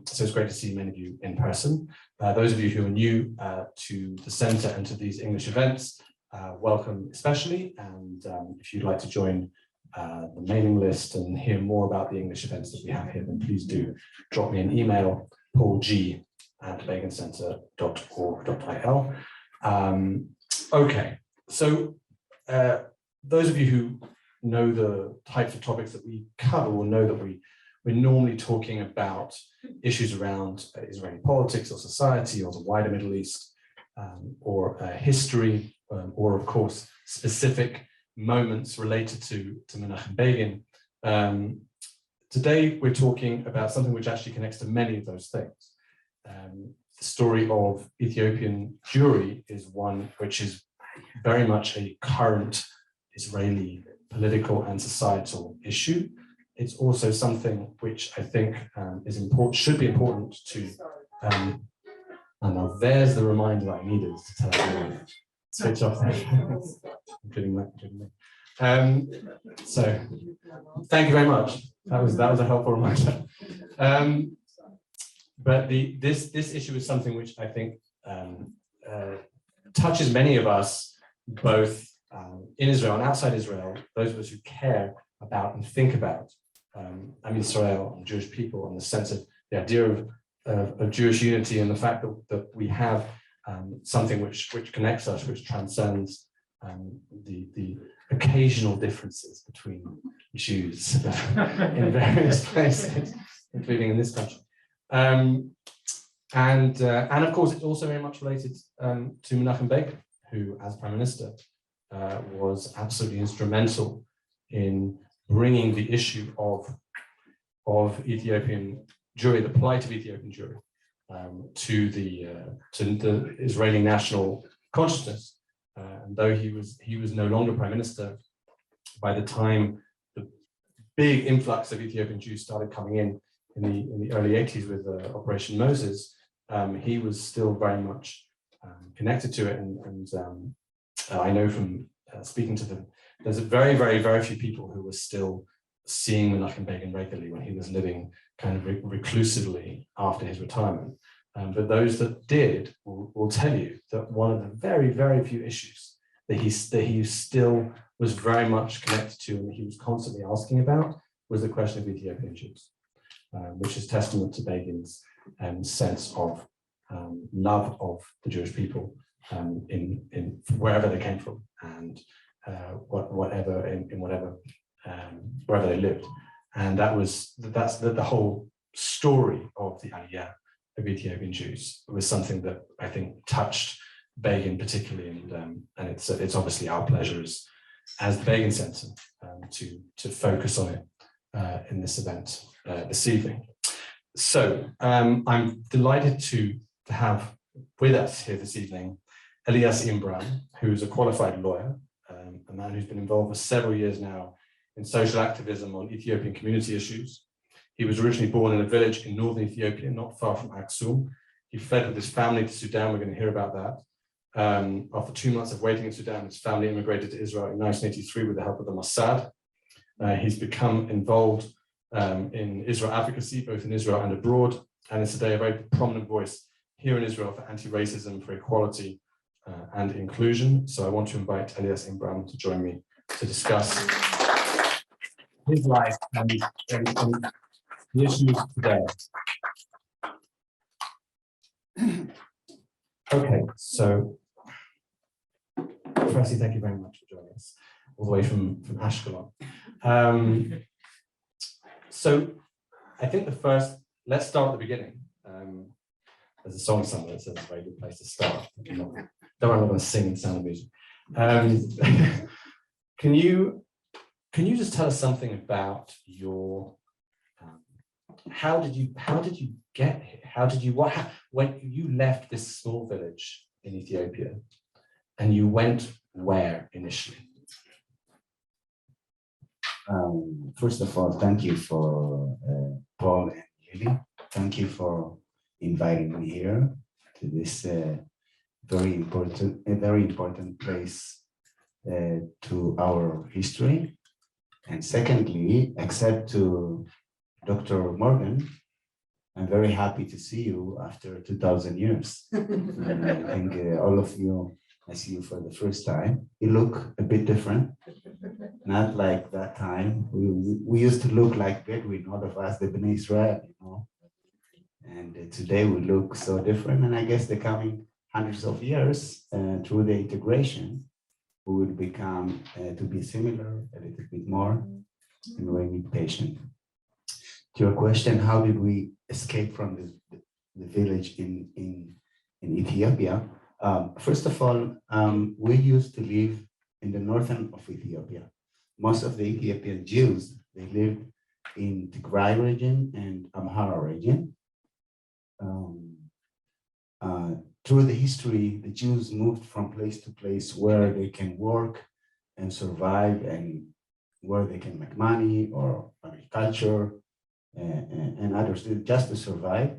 So it's great to see many of you in person. Those of you who are new to the centre and to these English events, welcome especially. And if you'd like to join the mailing list and hear more about the English events that we have here, then please do drop me an email, paulg@begincentre.org.il. Okay, so those of you who know the types of topics that we cover will know that we're normally talking about issues around Israeli politics or society or the wider Middle East, or history, or of course specific moments related to Menachem Begin. Today we're talking about something which actually connects to many of those things. The story of Ethiopian Jewry is one which is very much a current Israeli political and societal issue. It's also something which I think is important, should be important to. And now there's the reminder that I needed to tell everyone. Switch off, including me. So, thank you very much. That was a helpful reminder. But this issue is something which I think touches many of us, both in Israel and outside Israel. Those of us who care about and think about Israel and Jewish people, and the sense of the idea of Jewish unity, and the fact that we have something which connects us, which transcends the occasional differences between Jews in various places, including in this country. And of course, it's also very much related to Menachem Begin, who, as Prime Minister, was absolutely instrumental in bringing the issue of Ethiopian Jewry, the plight of Ethiopian Jewry, to the Israeli national consciousness. And though he was no longer Prime Minister, by the time the big influx of Ethiopian Jews started coming in the early 80s with Operation Moses, he was still very much connected to it. And I know from speaking to them, there's very, very, very few people who were still seeing Menachem Begin regularly when he was living kind of reclusively after his retirement. But those that did will tell you that one of the very, very few issues that he still was very much connected to and that he was constantly asking about was the question of Ethiopian Jews, which is testament to Begin's sense of love of the Jewish people in wherever they came from, and wherever they lived. And that's the whole story of the Aliyah of Ethiopian Jews. It was something that I think touched Begin particularly, and it's obviously our pleasure as the Begin Centre to focus on it in this event this evening. So I'm delighted to have with us here this evening Elias Inbram, who's a qualified lawyer, a man who's been involved for several years now in social activism on Ethiopian community issues. He was originally born in a village in northern Ethiopia, not far from Aksum. He fled with his family to Sudan. We're going to hear about that. After 2 months of waiting in Sudan, his family immigrated to Israel in 1983 with the help of the Mossad. He's become involved in Israel advocacy, both in Israel and abroad, and is today a very prominent voice here in Israel for anti-racism, for equality and inclusion. So I want to invite Elias Inbram to join me to discuss his life and the issues today. Okay, so firstly, thank you very much for joining us all the way from Ashkelon. So I think let's start at the beginning. There's a song somewhere that says it's a very good place to start. I'm not going to sing the sound of music. Can you just tell us something about your how did you get here? When you left this small village in Ethiopia and you went where initially? First of all, thank you for Paul and Lily. Thank you for inviting me here to this very important place to our history. And secondly, except to Dr. Morgan, I'm very happy to see you after 2000 years. And I think all of you, I see you for the first time. You look a bit different, not like that time. We used to look like Bedouin, all of us, the Bnei Israel, you know. And today we look so different. And I guess the coming hundreds of years, through the integration, we will become to be similar a little bit more, and we need patience. To your question, how did we escape from the village in Ethiopia? First of all, we used to live in the northern of Ethiopia. Most of the Ethiopian Jews, they lived in Tigray region and Amhara region. Through the history, the Jews moved from place to place where they can work and survive, and where they can make money, or agriculture and others, just to survive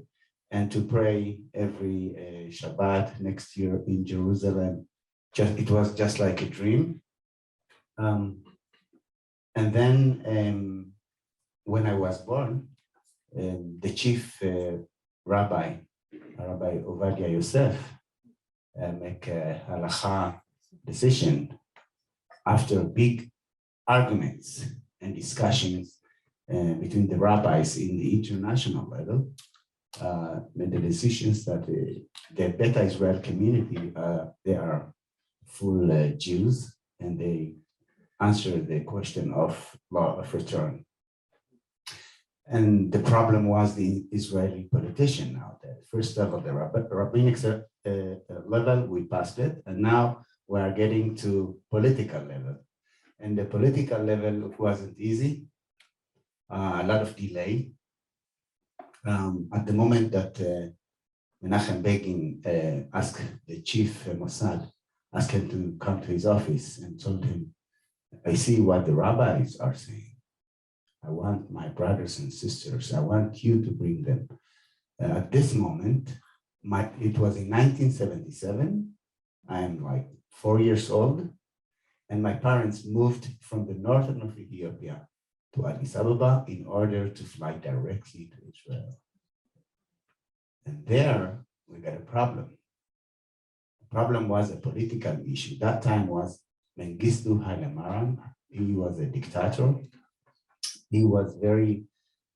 and to pray every Shabbat next year in Jerusalem. It was just like a dream. And then when I was born, the chief Rabbi Ovadia Yosef make a halacha decision after big arguments and discussions between the rabbis in the international level, made the decisions that the Beta Israel community, they are full Jews, and they answer the question of law of return. And the problem was the Israeli politician now. The first level, the rabbinic level, we passed it, and now we are getting to political level. And the political level wasn't easy, a lot of delay. At the moment that Menachem Begin asked the chief Mossad, asked him to come to his office and told him, I see what the rabbis are saying. I want my brothers and sisters, I want you to bring them. At this moment, it was in 1977, I'm like 4 years old, and my parents moved from the northern of Ethiopia to Addis Ababa in order to fly directly to Israel. And there, we got a problem. The problem was a political issue. That time was Mengistu Haile Mariam. He was a dictator. He was very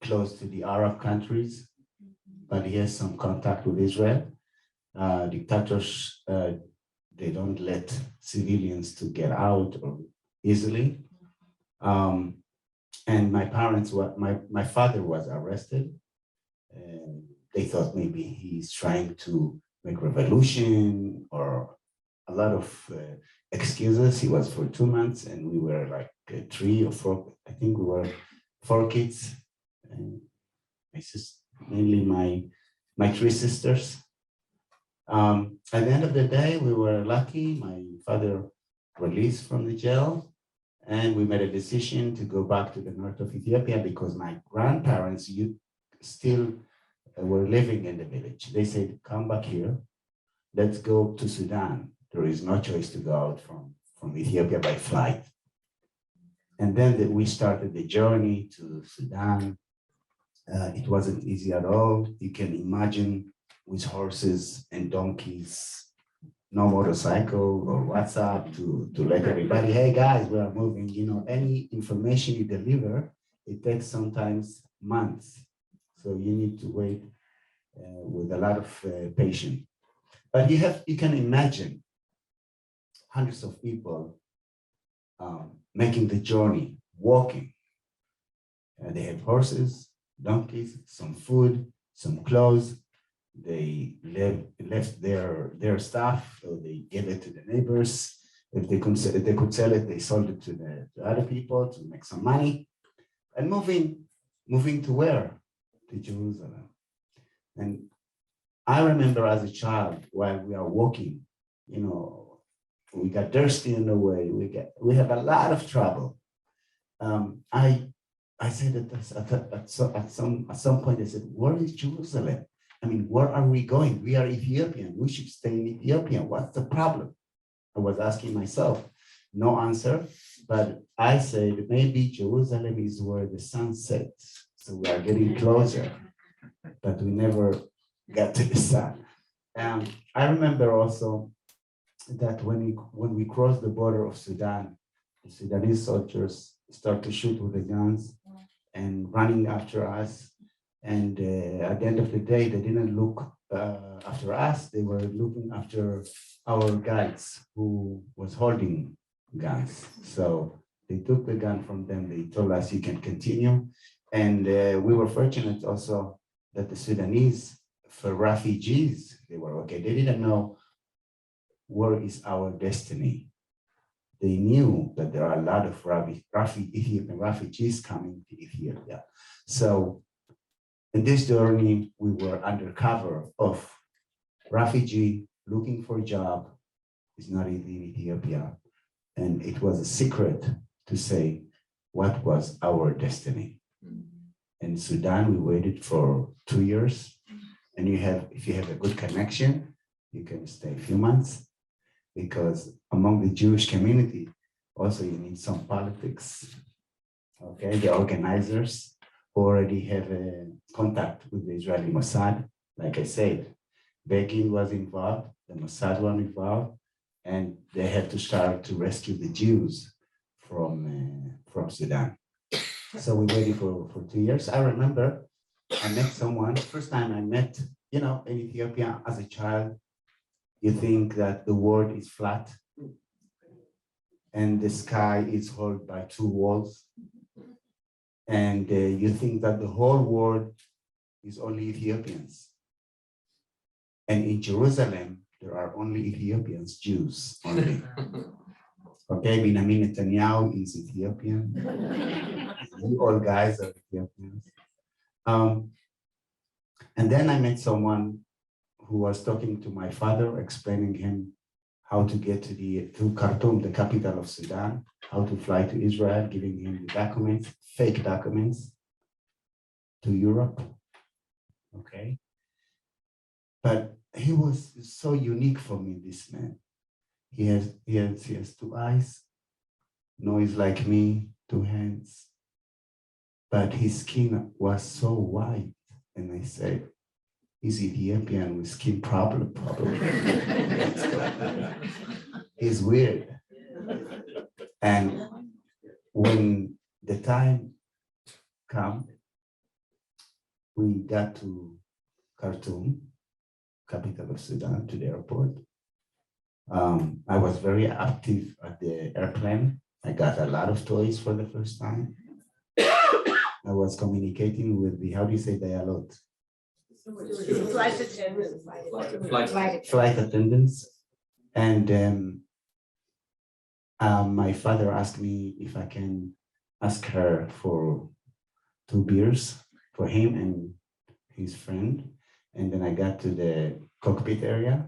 close to the Arab countries, but he has some contact with Israel. Dictators, they don't let civilians to get out or easily. And my parents, my father was arrested. And they thought maybe he's trying to make revolution or a lot of excuses. He was for 2 months, and we were like 3 or 4, I think we were 4 kids, and my sister, mainly my 3 sisters. At the end of the day, we were lucky. My father released from the jail, and we made a decision to go back to the north of Ethiopia because my grandparents still were living in the village. They said, come back here, let's go to Sudan. There is no choice to go out from Ethiopia by flight. And then we started the journey to Sudan. It wasn't easy at all. You can imagine, with horses and donkeys, no motorcycle or WhatsApp to let everybody, hey guys, we are moving. You know, any information you deliver, it takes sometimes months. So you need to wait with a lot of patience. But you can imagine hundreds of people making the journey, walking. They have horses, donkeys, some food, some clothes. They left their stuff, or they gave it to the neighbors. If they could sell it, they sold it to other people to make some money. And moving to where? To Jerusalem. And I remember as a child, while we are walking, you know, we got thirsty in the way. We have a lot of trouble. I said that at some point, I said, where is Jerusalem? I mean, where are we going? We are Ethiopian. We should stay in Ethiopia. What's the problem? I was asking myself. No answer. But I said, maybe Jerusalem is where the sun sets. So we are getting closer. but we never got to the sun. I remember also that when we crossed the border of Sudan, the Sudanese soldiers start to shoot with the guns and running after us. And at the end of the day, they didn't look after us. They were looking after our guides who was holding guns. So they took the gun from them. They told us you can continue. And we were fortunate also that the Sudanese, for refugees, they were okay. They didn't know where is our destiny. They knew that there are a lot of Ethiopian refugees coming to Ethiopia. So in this journey, we were undercover of refugee looking for a job. It's not in Ethiopia. And it was a secret to say what was our destiny. In Sudan, we waited for 2 years. And if you have a good connection, you can stay a few months, because among the Jewish community, also you need some politics. Okay, the organizers already have a contact with the Israeli Mossad. Like I said, Begin was involved, the Mossad was involved, and they had to start to rescue the Jews from Sudan. So we waited for 2 years. I remember I met someone, first time I met, in Ethiopia as a child, you think that the world is flat and the sky is held by 2 walls. And you think that the whole world is only Ethiopians. And in Jerusalem, there are only Ethiopians, Jews only. Okay, Benjamin Netanyahu is Ethiopian. You all guys are Ethiopians. And then I met someone who was talking to my father, explaining him how to get to Khartoum, the capital of Sudan, how to fly to Israel, giving him the documents, fake documents to Europe. Okay. But he was so unique for me, this man. He has 2 eyes, nose like me, 2 hands, but his skin was so white. And I said, he's Ethiopian with skin problem, probably. He's weird. And when the time came, we got to Khartoum, capital of Sudan, to the airport. I was very active at the airplane. I got a lot of toys for the first time. I was communicating with the, how do you say dialogue? Flight attendants. Flight attendants. And my father asked me if I can ask her for 2 beers for him and his friend. And then I got to the cockpit area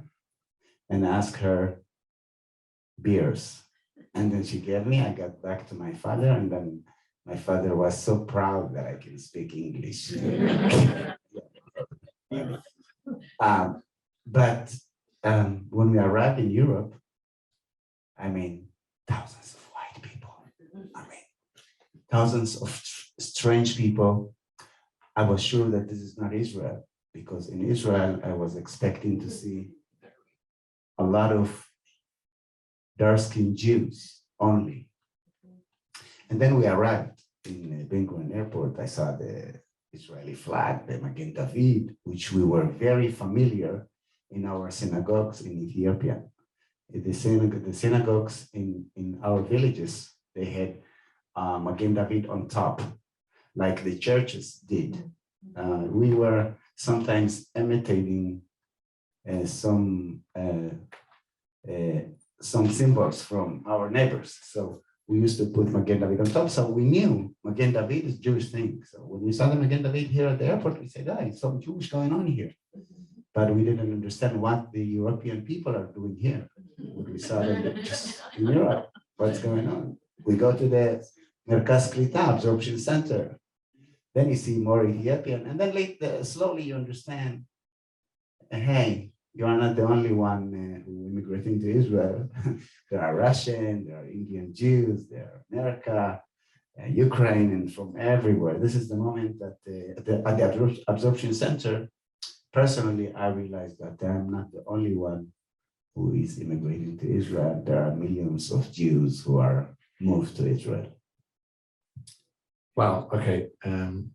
and asked her beers. And then she gave me, I got back to my father, and then my father was so proud that I can speak English. But when we arrived in Europe, I mean, thousands of white people, thousands of strange people. I was sure that this is not Israel, because in Israel, I was expecting to see a lot of dark-skinned Jews only. And then we arrived in Ben Gurion Airport. I saw the Israeli flag, the Magen David, which we were very familiar in our synagogues in Ethiopia. The synagogues in our villages, they had Magen David on top, like the churches did. We were sometimes imitating some symbols from our neighbors. So we used to put Magen David on top. So we knew Magen David is a Jewish thing. So when we saw the Magen David here at the airport, we said, it's some Jewish going on here. But we didn't understand what the European people are doing here. We saw them just in Europe, what's going on. We go to the Merkaz Klita absorption center. Then you see more Ethiopian. And then slowly you understand, hey, you are not the only one who immigrating to Israel. There are Russian, there are Indian Jews, there are America, Ukraine and from everywhere. This is the moment that at the absorption center, personally, I realized that I'm not the only one who is immigrating to Israel. There are millions of Jews who are moved to Israel. Wow. Okay.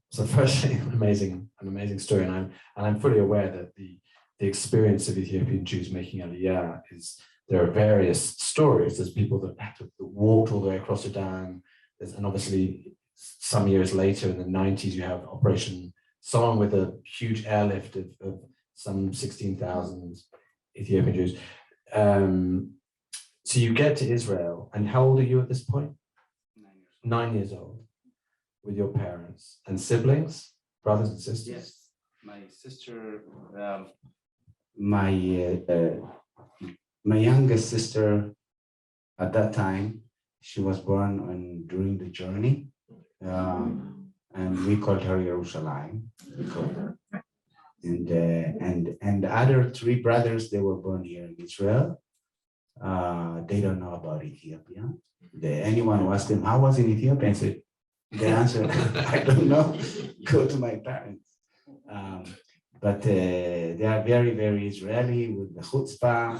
So firstly, an amazing story, and I'm fully aware that the experience of Ethiopian Jews making Aliyah is, there are various stories. There's people that had to walk all the way across Sudan. And obviously, some years later in the 90s, you have Operation Song with a huge airlift of some 16,000 Ethiopian Jews. So you get to Israel, and how old are you at this point? 9 years old, with your parents and siblings, brothers and sisters? Yes, my sister, my youngest sister at that time, she was born during the journey, and we called her Yerushalayim. And the other 3 brothers, they were born here in Israel. They don't know about Ethiopia. Anyone who asked them, how was in Ethiopia? And said, the answer, I don't know, go to my parents. But they are very, very Israeli with the chutzpah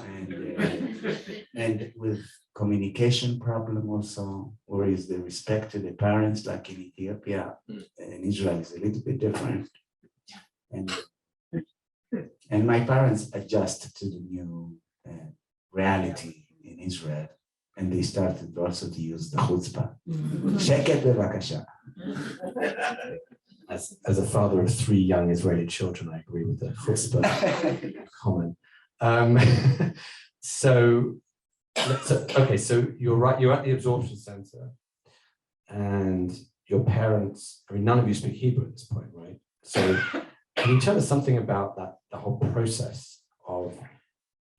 and with communication problem also, or is the respect to the parents, like in Ethiopia, in Israel is a little bit different. And my parents adjusted to the new reality in Israel, and they started also to use the chutzpah. Sheket bevakasha. As a father of 3 young Israeli children, I agree with the chutzpah comment. Okay, so you're right, you're at the absorption center, and your parents, I mean, none of you speak Hebrew at this point, right? So can you tell us something about that, the whole process of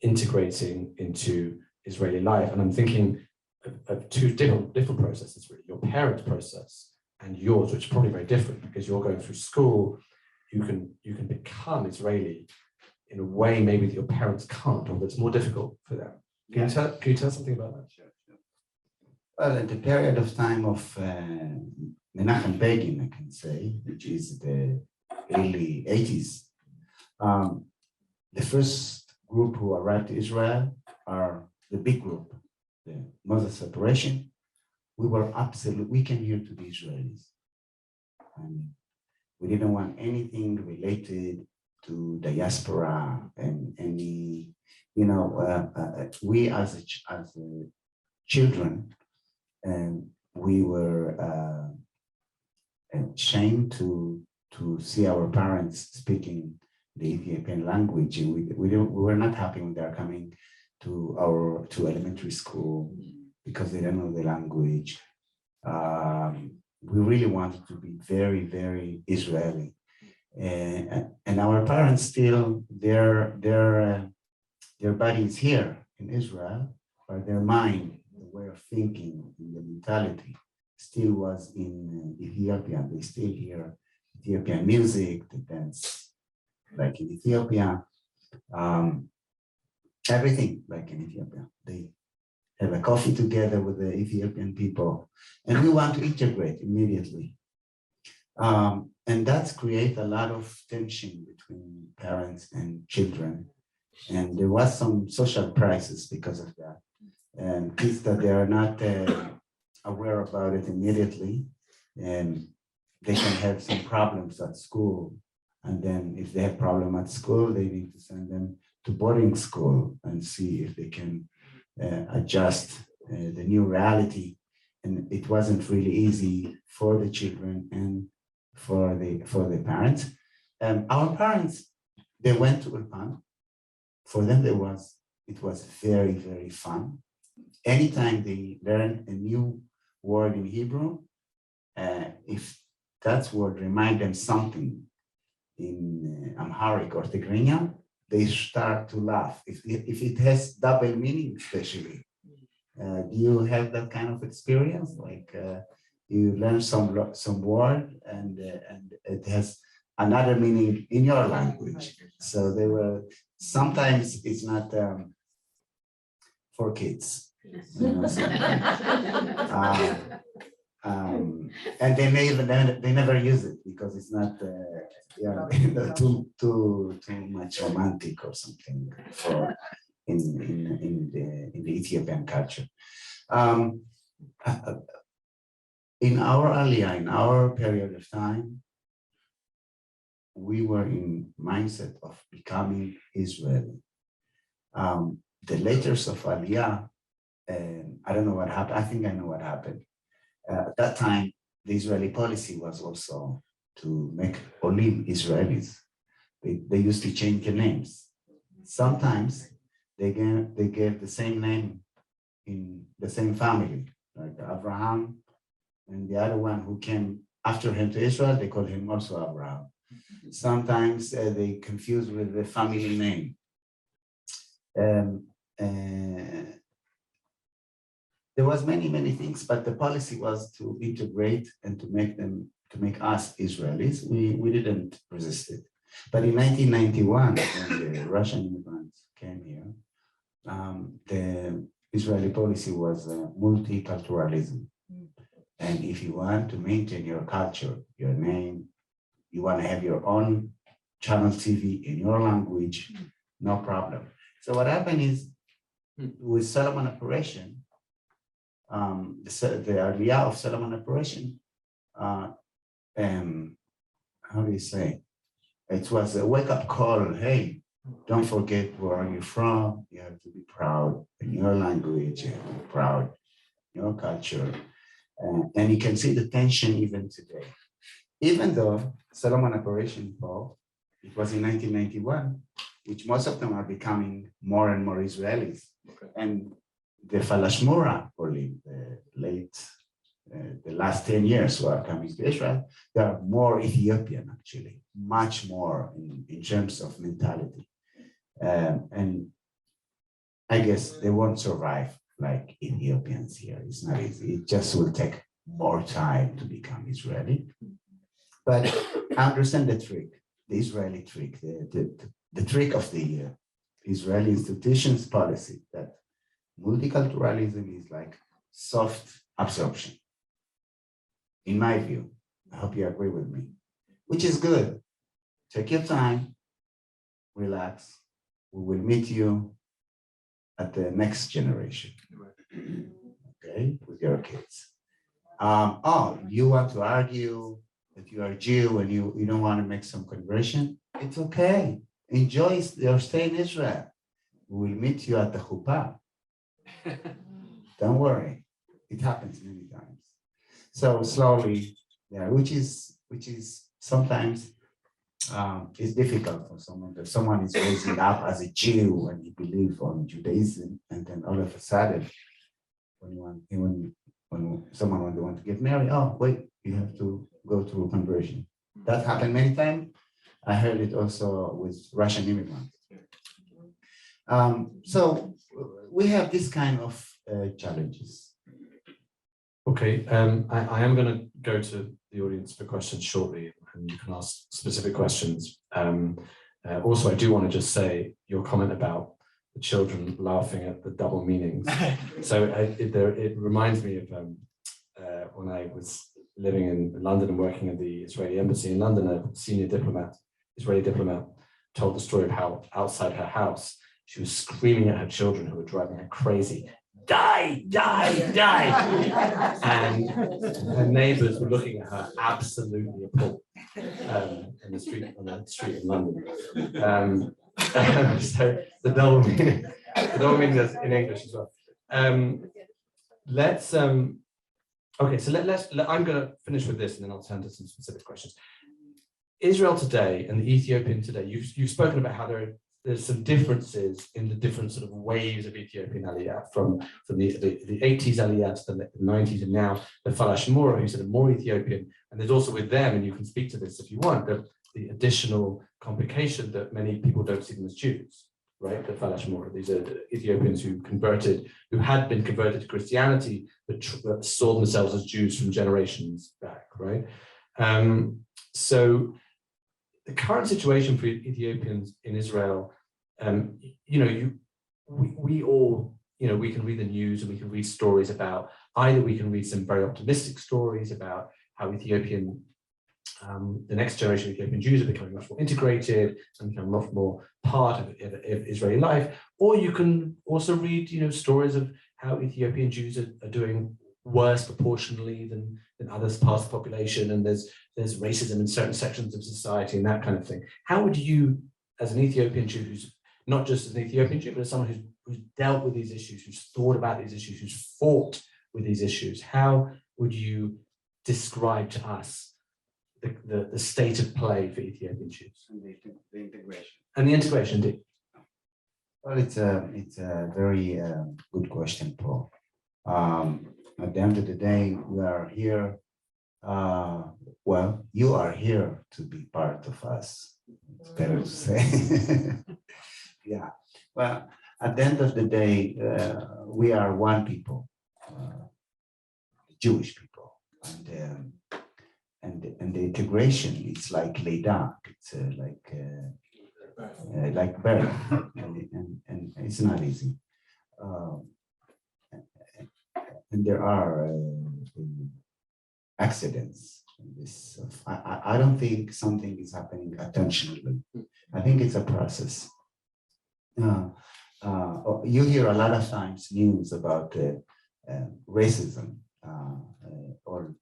integrating into Israeli life? And I'm thinking of 2 different processes, really. Your parents' process and yours, which is probably very different, because you're going through school, you can become Israeli in a way maybe that your parents can't, or that's more difficult for them. Can you tell something about that? Sure. Well, at the period of time of Menachem Begin, I can say, which is the early 80s, the first group who arrived to Israel are the big group, the Mossad separation. We came here to be Israelis. We didn't want anything related to diaspora and any, we as children, we were ashamed to see our parents speaking the Ethiopian language. We were not happy when they're coming to elementary school because they don't know the language. We really wanted to be very, very Israeli. And our parents still, their body is here in Israel, but their mind, the way of thinking, the mentality still was in Ethiopia. They still hear Ethiopian music, the dance like in Ethiopia, everything like in Ethiopia. They have a coffee together with the Ethiopian people, and we want to integrate immediately. And that's create a lot of tension between parents and children. And there was some social crisis because of that. And kids that they are not aware about it immediately, and they can have some problems at school. And then if they have problem at school, they need to send them to boarding school and see if they can adjust the new reality. And it wasn't really easy for the children and for the parents. Our parents, they went to Ulpan. For them, it was very, very fun. Anytime they learn a new word in Hebrew, if that word remind them something in Amharic or Tigrinya, they start to laugh. If it has double meaning, especially. Do you have that kind of experience? Like you learn some word and it has another meaning in your language. So they were, sometimes it's not for kids. And they never use it because it's not too much romantic or something for in the Ethiopian culture. In our Aliyah, in our period of time, we were in mindset of becoming Israeli. The letters of Aliyah, I don't know what happened. I think I know what happened. At that time, the Israeli policy was also to make Olim Israelis. They used to change the names. Sometimes they gave the same name in the same family, like Abraham, and the other one who came after him to Israel, they called him also Abraham. Sometimes they confused with the family name. There was many things, but the policy was to integrate and to make us Israelis. We didn't resist it. But in 1991, when the Russian immigrants came here, the Israeli policy was multiculturalism. And if you want to maintain your culture, your name, you want to have your own channel TV in your language, no problem. So what happened is with Solomon Operation, the Aliyah of Solomon Operation, how do you say? It was a wake-up call. Hey, don't forget where are you from. You have to be proud in your language. You have to be proud in your culture. And you can see the tension even today. Even though Solomon Operation, Paul, it was in 1991, which most of them are becoming more and more Israelis. Okay. And the Falashmura, only the last 10 years who are coming to Israel, they are more Ethiopian, actually, much more in terms of mentality. And I guess they won't survive like Ethiopians here. It's not easy. It just will take more time to become Israeli. But I understand the trick, the Israeli trick, the trick of the Israeli institutions policy, that multiculturalism is like soft absorption. In my view, I hope you agree with me, which is good. Take your time, relax. We will meet you at the next generation, okay, with your kids. Oh, you want to argue that you are Jew and you don't want to make some conversion? It's okay. Enjoy your stay in Israel. We will meet you at the chuppah. Don't worry. It happens many times. So slowly, yeah, which is sometimes it's difficult for someone. If someone is raising up as a Jew and he believes on Judaism, and then all of a sudden, when someone wants to get married, oh wait, you have to go through conversion. That happened many times. I heard it also with Russian immigrants. So we have this kind of challenges. Okay, I am going to go to the audience for questions shortly, and you can ask specific questions. Also, I do want to just say your comment about the children laughing at the double meanings. So it reminds me of when I was living in London and working at the Israeli embassy in London. A senior Israeli diplomat, told the story of how outside her house, she was screaming at her children who were driving her crazy. Die, die, die. And her neighbors were looking at her absolutely appalled on the street in London. So the double meaning is in English as well. Okay, so I'm going to finish with this and then I'll turn to some specific questions. Israel today and the Ethiopian today, you've spoken about how there's some differences in the different sort of waves of Ethiopian Aliyah from the 80s Aliyah to the 90s and now the Falashmura, who's sort of more Ethiopian. And there's also with them, and you can speak to this if you want, the additional complication that many people don't see them as Jews, right? The Falashmura, these are the Ethiopians who had been converted to Christianity, but saw themselves as Jews from generations back, right? So the current situation for Ethiopians in Israel, we all, we can read the news and we can read stories about either we can read some very optimistic stories about how the next generation of Ethiopian Jews are becoming much more integrated and becoming much more part of Israeli life, or you can also read, stories of how Ethiopian Jews are doing worse proportionally than other parts of the population, and there's racism in certain sections of society and that kind of thing. How would you, as an Ethiopian Jew, who's not just an Ethiopian Jew, but as someone who's dealt with these issues, who's thought about these issues, who's fought with these issues, how would you describe to us the state of play for Ethiopian Jews? And the integration. And the integration, indeed. Well, it's a very good question, Paul. At the end of the day, we are here. Well, you are here to be part of us. It's better to say. Yeah. Well, at the end of the day, we are one people, Jewish people, and the integration, it's like Leida, it's like birth, and it's not easy. And there are accidents. I don't think something is happening intentionally. I think it's a process. You hear a lot of times news about racism, or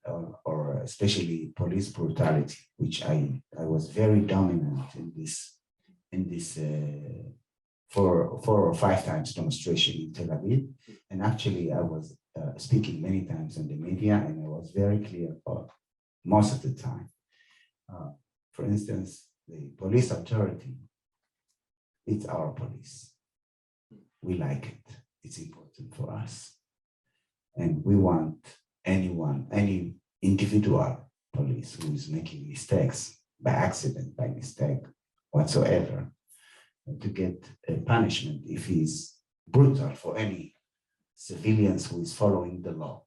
especially police brutality, which I was very dominant in this 4 or 5 times demonstration in Tel Aviv, and actually I was speaking many times in the media, and I was very clear about most of the time. For instance, the police authority, it's our police. We like it. It's important for us. And we want any individual police who is making mistakes by accident, by mistake, whatsoever, to get a punishment if he's brutal for any civilians who is following the law.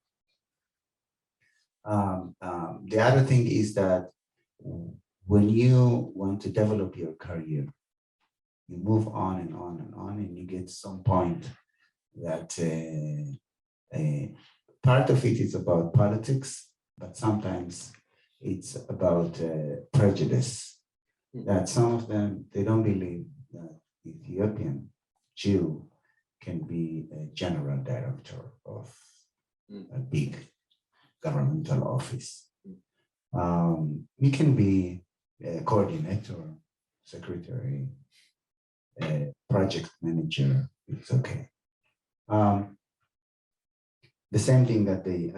The other thing is that when you want to develop your career, you move on and on and on, and you get some point that part of it is about politics, but sometimes it's about prejudice. That some of them, they don't believe that Ethiopian Jew can be a general director of a big governmental office. We can be a coordinator, secretary, project manager, it's okay. The same thing at the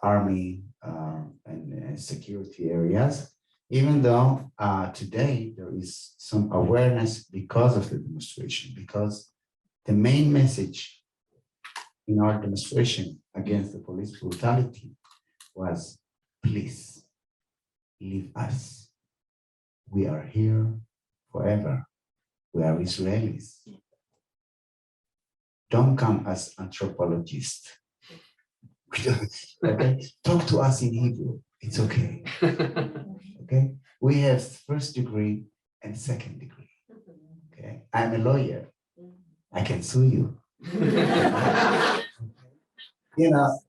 army and security areas, even though today there is some awareness because of the demonstration, because the main message in our demonstration against the police brutality was, please leave us. We are here forever. We are Israelis. Don't come as anthropologists. Okay? Talk to us in Hebrew. It's okay. Okay? We have first degree and second degree. Okay? I'm a lawyer. I can sue you. You know,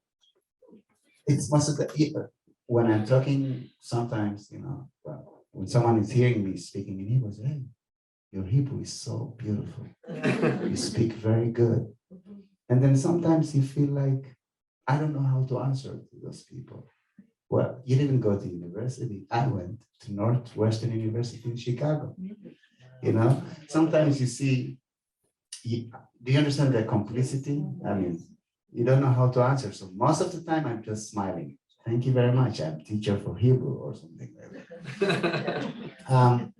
it's most of the, when I'm talking, sometimes, well, when someone is hearing me speaking in Hebrew, I say, hey, your Hebrew is so beautiful. You speak very good. And then sometimes you feel like, I don't know how to answer to those people. Well, you didn't go to university. I went to Northwestern University in Chicago. Sometimes you see, do you understand the complicity? I mean, you don't know how to answer. So most of the time I'm just smiling. Thank you very much. I'm teacher for Hebrew or something like that.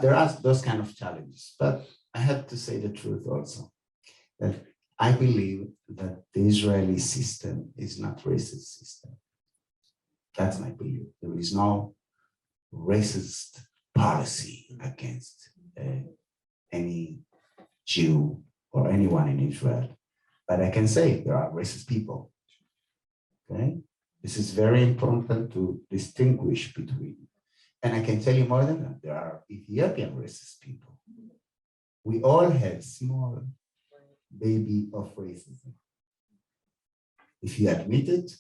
There are those kind of challenges, but I have to say the truth also, that I believe that the Israeli system is not racist system. That's my belief. There is no racist policy against any Jew or anyone in Israel. But I can say there are racist people. Okay? This is very important to distinguish between. And I can tell you more than that, there are Ethiopian racist people. We all have small baby of racism. If you admit it,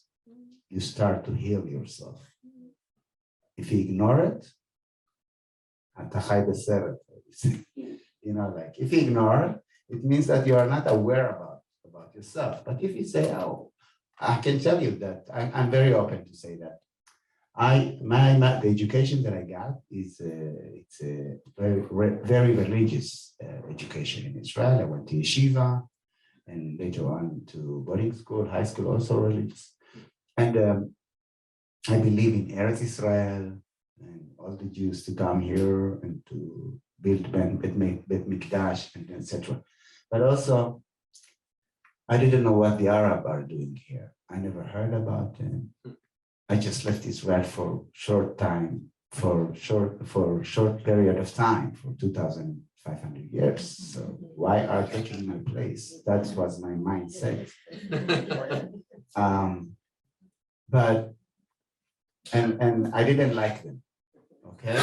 you start to heal yourself. If you ignore it, like if you ignore it, it means that you are not aware about yourself. But if you say, oh, I can tell you that I'm very open to say that the education that I got is it's a very religious education in Israel. I went to yeshiva and later on to boarding school, high school, also religious. And I believe in Eretz Israel and all the Jews to come here and to build Bet Mikdash and etc. But also, I didn't know what the Arab are doing here. I never heard about them. I just left Israel for short time, for short period of time, for 2,500 years. So why are taking my place? That was my mindset. But I didn't like them. Okay.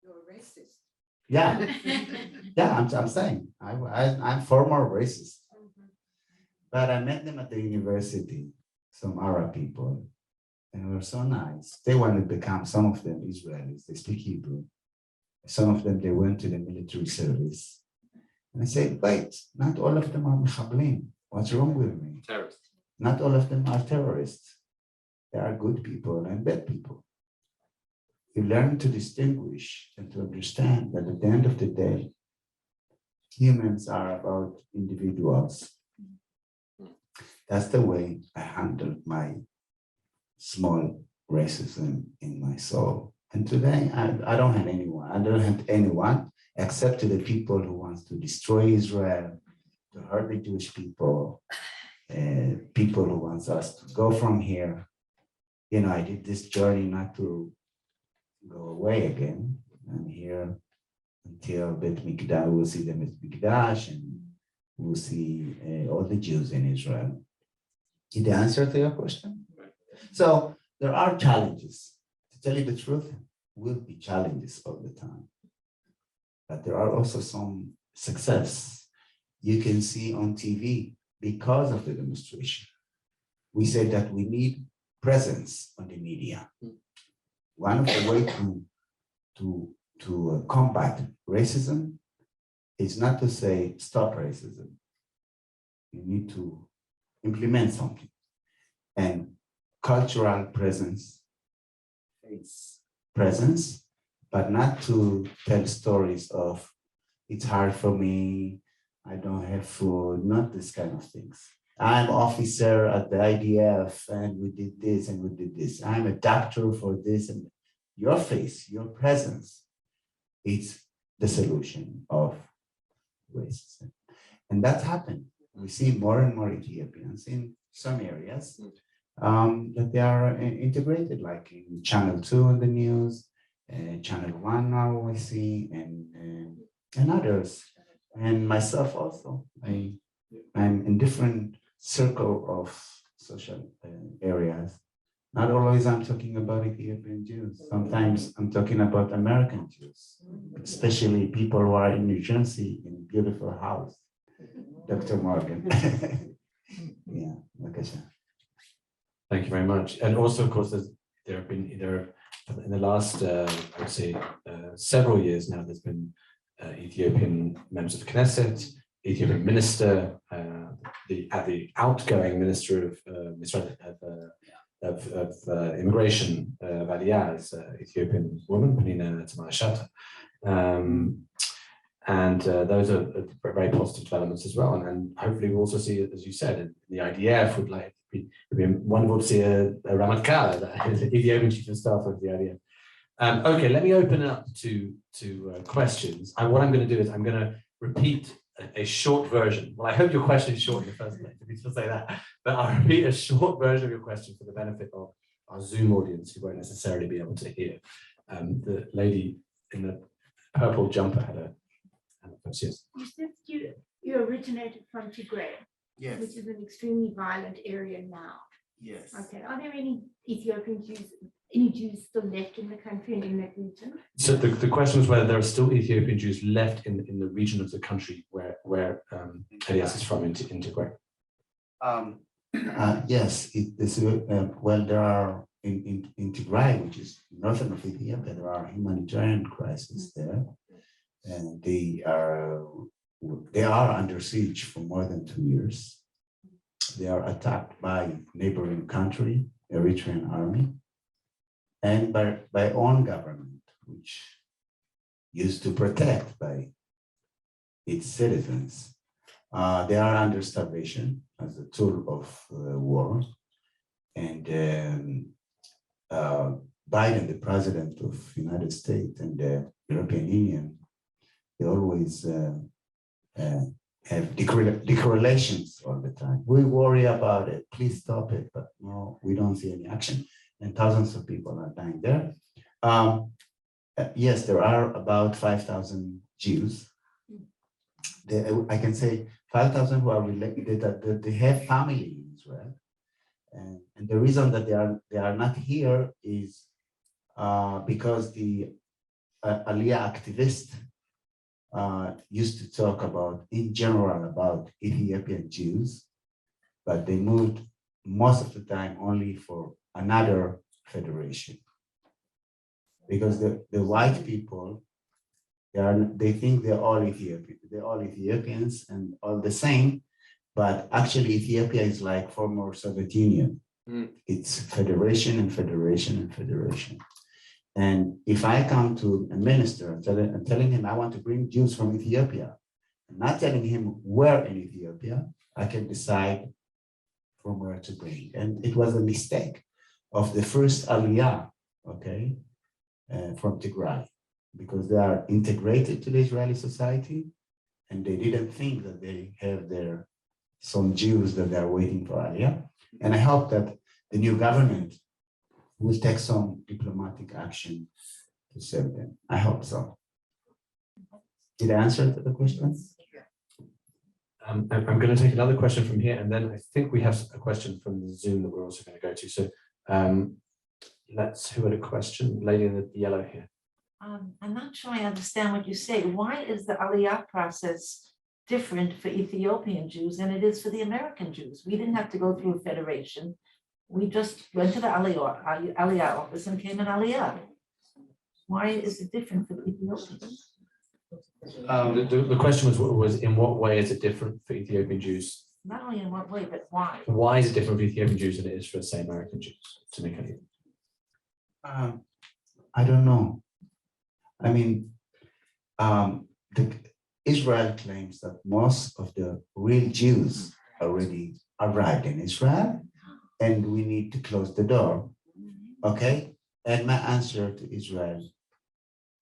You're a racist. Yeah, I'm saying I'm former racist. But I met them at the university, some Arab people. And they were so nice. They want to become, some of them Israelis, they speak Hebrew. Some of them, they went to the military service. And I said, wait, not all of them are mechablim. What's wrong with me? Terrorists. Not all of them are terrorists. There are good people and bad people. You learn to distinguish and to understand that at the end of the day, humans are about individuals. That's the way I handled my small racism in my soul. And today, I don't have anyone. I don't have anyone except to the people who wants to destroy Israel, to hurt the Jewish people, people who wants us to go from here. You know, I did this journey not to go away again. I'm here until Bet Mikdash, we'll see them as Mikdash, and we'll see all the Jews in Israel. Did the answer to your question? So there are challenges. To tell you the truth, will be challenges all the time. But there are also some success. You can see on TV because of the demonstration. We said that we need presence on the media. One of the ways to combat racism is not to say stop racism. You need to implement something. And cultural presence, face presence, but not to tell stories of it's hard for me, I don't have food, not this kind of things. I'm officer at the IDF and we did this and we did this. I'm a doctor for this, and your face, your presence, it's the solution of racism. And that's happened. We see more and more Ethiopians in some areas that they are integrated, like in Channel 2 in the news, Channel 1 now I see, and others, and myself also. I'm in different circle of social areas. Not always I'm talking about Ethiopian Jews. Sometimes I'm talking about American Jews, especially people who are in New Jersey in a beautiful house. Dr. Morgan. Yeah, Thank you very much. And also, of course, there have been in the last, I would say, several years now, there's been Ethiopian members of Knesset, Ethiopian minister, the outgoing minister of immigration of Aliyah is Ethiopian woman, Penina Tamarashata. And those are very positive developments as well. And hopefully we'll also see, as you said, the IDF would like it'd be wonderful to see a Ramatkal, the Ethiopian chief of staff of the IDF. Okay, let me open it up to questions. And what I'm going to do is I'm going to repeat a short version. Well, I hope your question is short in the first place, if you still say that. But I'll repeat a short version of your question for the benefit of our Zoom audience who won't necessarily be able to hear. The lady in the purple jumper had a yes. You said you originated from Tigray, yes, which is an extremely violent area now. Yes. Okay. Are there any Ethiopian Jews, any Jews still left in the country and in that region? So the question was whether there are still Ethiopian Jews left in the region of the country where Elias is from in Tigray. Yes, well, there are in Tigray, which is northern of Ethiopia, there are humanitarian crises there, and they are under siege for more than 2 years. They are attacked by neighboring country, Eritrean army, and by own government, which used to protect by its citizens. They are under starvation as a tool of war. And Biden, the president of the United States and the European Union, they always have declarations all the time. We worry about it, please stop it, but no, we don't see any action. And thousands of people are dying there. Yes, there are about 5,000 Jews. I can say 5,000 who are related, that they have family in Israel. And the reason that they are not here is because the Aliyah activists used to talk about, in general, about Ethiopian Jews, but they moved most of the time only for another federation. Because the white people, they think they're all Ethiopians and all the same, but actually Ethiopia is like former Soviet Union. It's federation and federation and federation. And if I come to a minister and telling him I want to bring Jews from Ethiopia, and not telling him where in Ethiopia, I can decide from where to bring. And it was a mistake of the first Aliyah, okay, from Tigray, because they are integrated to the Israeli society, and they didn't think that they have some Jews that they are waiting for Aliyah. And I hope that the new government will take some diplomatic action to serve them. I hope so. Did I answer the question? I'm going to take another question from here, and then I think we have a question from the Zoom that we're also going to go to. So who had a question? Lady in the yellow here. I'm not sure I understand what you say. Why is the Aliyah process different for Ethiopian Jews than it is for the American Jews? We didn't have to go through a federation. We just went to the Aliyah office and came in Aliyah. Why is it different for Ethiopians? The question was in what way is it different for Ethiopian Jews? Not only in what way, but why? Why is it different for Ethiopian Jews than it is for, say, American Jews? To make any. I don't know. I mean, Israel claims that most of the real Jews already arrived in Israel, and we need to close the door. Okay? And my answer to Israel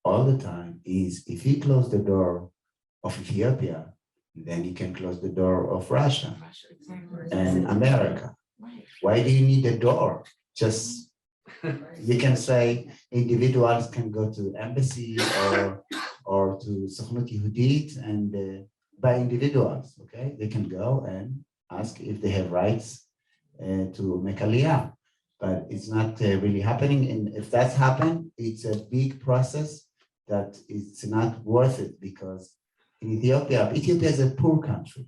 all the time is, if you close the door of Ethiopia, then you can close the door of Russia and America. Why do you need a door? Just, you can say individuals can go to embassy or to Sוכנות Yehudit, and by individuals, okay? They can go and ask if they have rights to make Aliyah, but it's not really happening. And if that's happened, it's a big process that it's not worth it, because in Ethiopia is a poor country.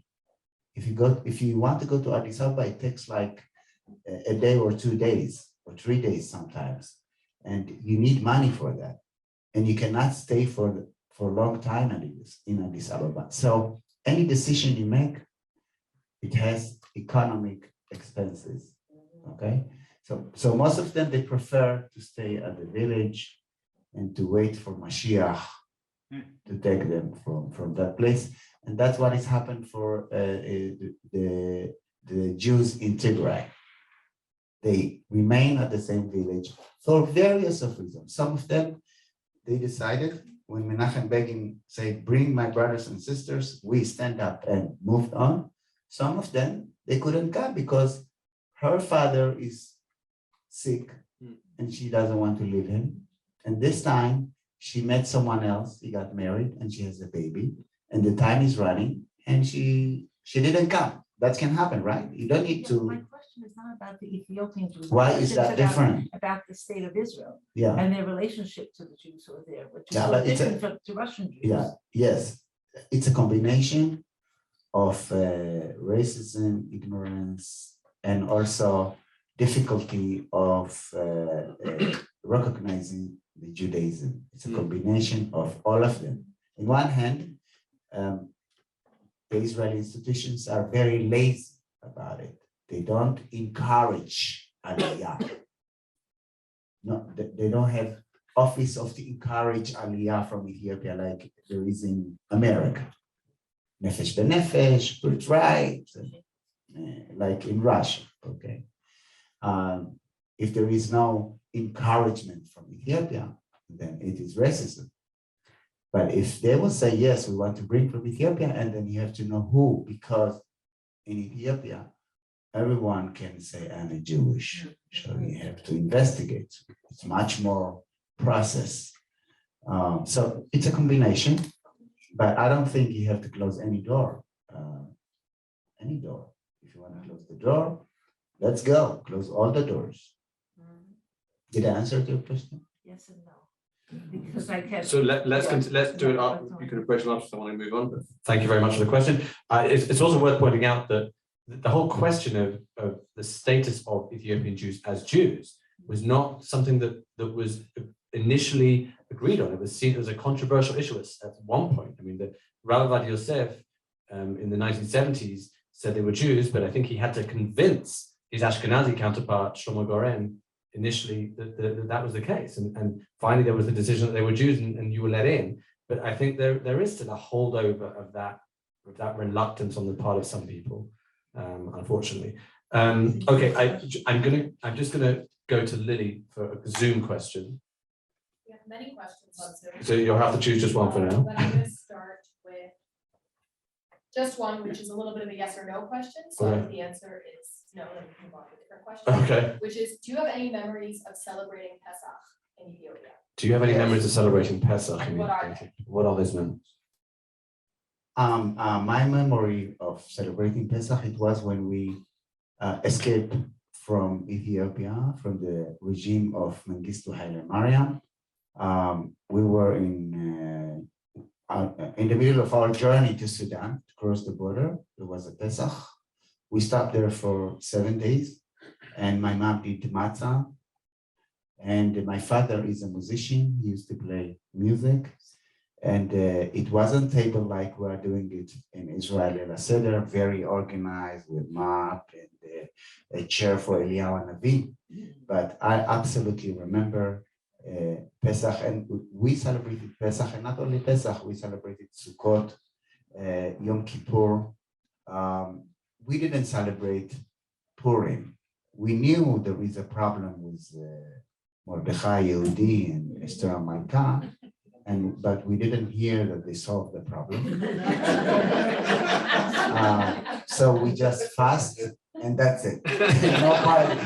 If you want to go to Addis Ababa, it takes like a day or 2 days or 3 days sometimes, and you need money for that, and you cannot stay for a long time in Addis Ababa. So any decision you make, it has economic expenses. Okay, so most of them, they prefer to stay at the village and to wait for Mashiach to take them from that place. And that's what has happened for the Jews in Tigray. They remain at the same village for various of reasons. Some of them, they decided when Menachem Begin said, bring my brothers and sisters, we stand up and moved on. Some of them, they couldn't come because her father is sick and she doesn't want to leave him. And this time she met someone else, he got married and she has a baby, and the time is running and she didn't come. That can happen, right? You don't need to. My question is not about the Ethiopian Jews. Why is that different? About the state of Israel, yeah, and their relationship to the Jews who are there, which is but different to Russian Jews. Yeah, yes. It's a combination of racism, ignorance, and also difficulty of recognizing the Judaism. It's a combination of all of them. On one hand, the Israeli institutions are very lazy about it. They don't encourage Aliyah. No, they don't have office of the encourage Aliyah from Ethiopia like there is in America. Nefesh b'nefesh, birthright, like in Russia, okay? If there is no encouragement from Ethiopia, then it is racism. But if they will say, yes, we want to bring from Ethiopia, and then you have to know who, because in Ethiopia, everyone can say, I'm a Jewish. So you have to investigate. It's much more process. So it's a combination, but I don't think you have to close any door. Any door. If you want to close the door, let's go. Close all the doors. Did I answer your question? Yes and no. Because I kept. So let's do it up. You can approach it after I want to move on, but thank you very much for the question. It's also worth pointing out that the whole question of the status of Ethiopian Jews as Jews was not something that was initially agreed on. It was seen as a controversial issue at one point. I mean, the Rav Yosef in the 1970s said they were Jews, but I think he had to convince his Ashkenazi counterpart, Shlomo Goren, initially that was the case. And finally, there was the decision that they were Jews and you were let in. But I think there is still a holdover of that reluctance on the part of some people, unfortunately. Okay, I'm just gonna go to Lily for a Zoom question. We have many questions on Zoom. So you'll have to choose just one for now. But I'm going to start with just one, which is a little bit of a yes or no question. So Okay. if the answer is no, then we can move on to a different question. Okay. Which is, do you have any memories of celebrating Pesach in Ethiopia? Do you have any memories of celebrating Pesach? And what are they? What are those memories? My memory of celebrating Pesach, it was when we escaped from Ethiopia, from the regime of Mengistu Haile Mariam. We were in the middle of our journey to Sudan, to cross the border. There was a Pesach. We stopped there for 7 days, and my mom did matzah. And my father is a musician. He used to play music. And it wasn't table like we are doing it in Israel, El Seder, very organized with map and a chair for Eliyahu Navi. But I absolutely remember Pesach, and we celebrated Pesach, and not only Pesach, we celebrated Sukkot, Yom Kippur. We didn't celebrate Purim. We knew there is a problem with Mordechai Yehudi and Esther Malka, but we didn't hear that they solved the problem. So we just fast, and that's it. No party.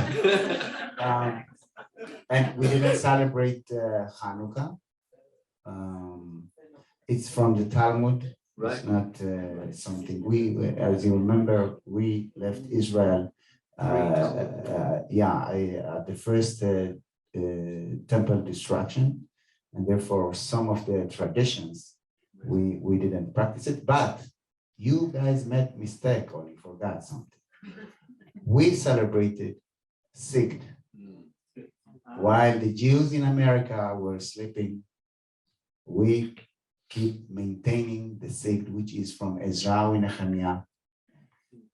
And we didn't celebrate Hanukkah. It's from the Talmud. Right. It's not something as you remember, we left Israel. The first temple destruction, and therefore some of the traditions we didn't practice it. But you guys made mistake, or you forgot something. We celebrated Sigd. While the Jews in America were sleeping, we keep maintaining the Sigd, which is from Ezra and Nehemiah.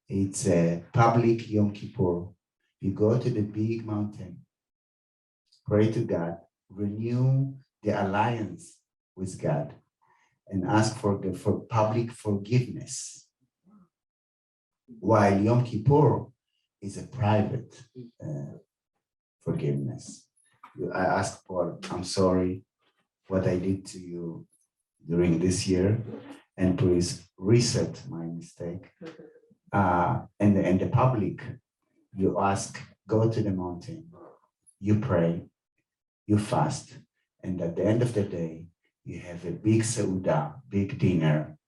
It's a public Yom Kippur. You go to the big mountain, pray to God, renew the alliance with God, and ask for public forgiveness. While Yom Kippur is a private forgiveness. I ask Paul, I'm sorry what I did to you during this year, and please reset my mistake. And the public, you ask, go to the mountain, you pray, you fast, and at the end of the day, you have a big seudah, big dinner,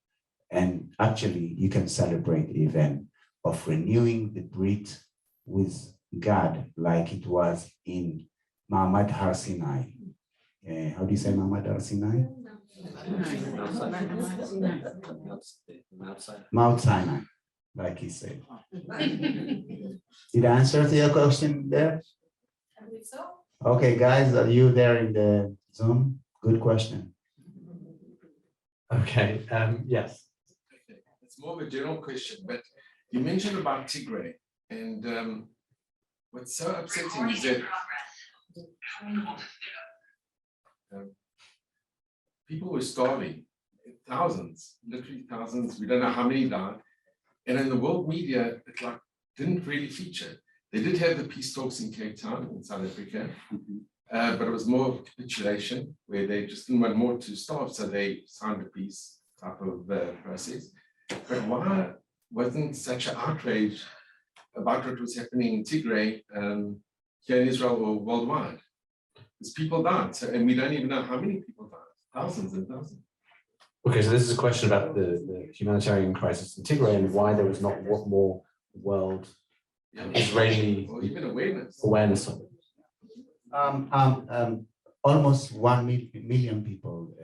and actually you can celebrate even of renewing the brit with God, like it was in Ma'amad Har Sinai. How do you say Ma'amad Har Sinai? Mount Sinai. like he said. Did I answer to your question there? I believe so. Okay, guys, are you there in the Zoom? Good question. Okay, yes. Okay, it's more of a general question, but you mentioned about Tigray, and what's so upsetting is that people were starving, thousands, literally thousands. We don't know how many died, and in the world media, it like didn't really feature. They did have the peace talks in Cape Town in South Africa, but it was more of a capitulation where they just didn't want more to starve, so they signed a peace type of process. But why wasn't such an outrage about what was happening in Tigray here in Israel or worldwide? Because people died, so, and we don't even know how many people died, thousands and thousands. Okay, so this is a question about the humanitarian crisis in Tigray and why there was not more world Israeli or even awareness. awareness of it. Almost 1 million people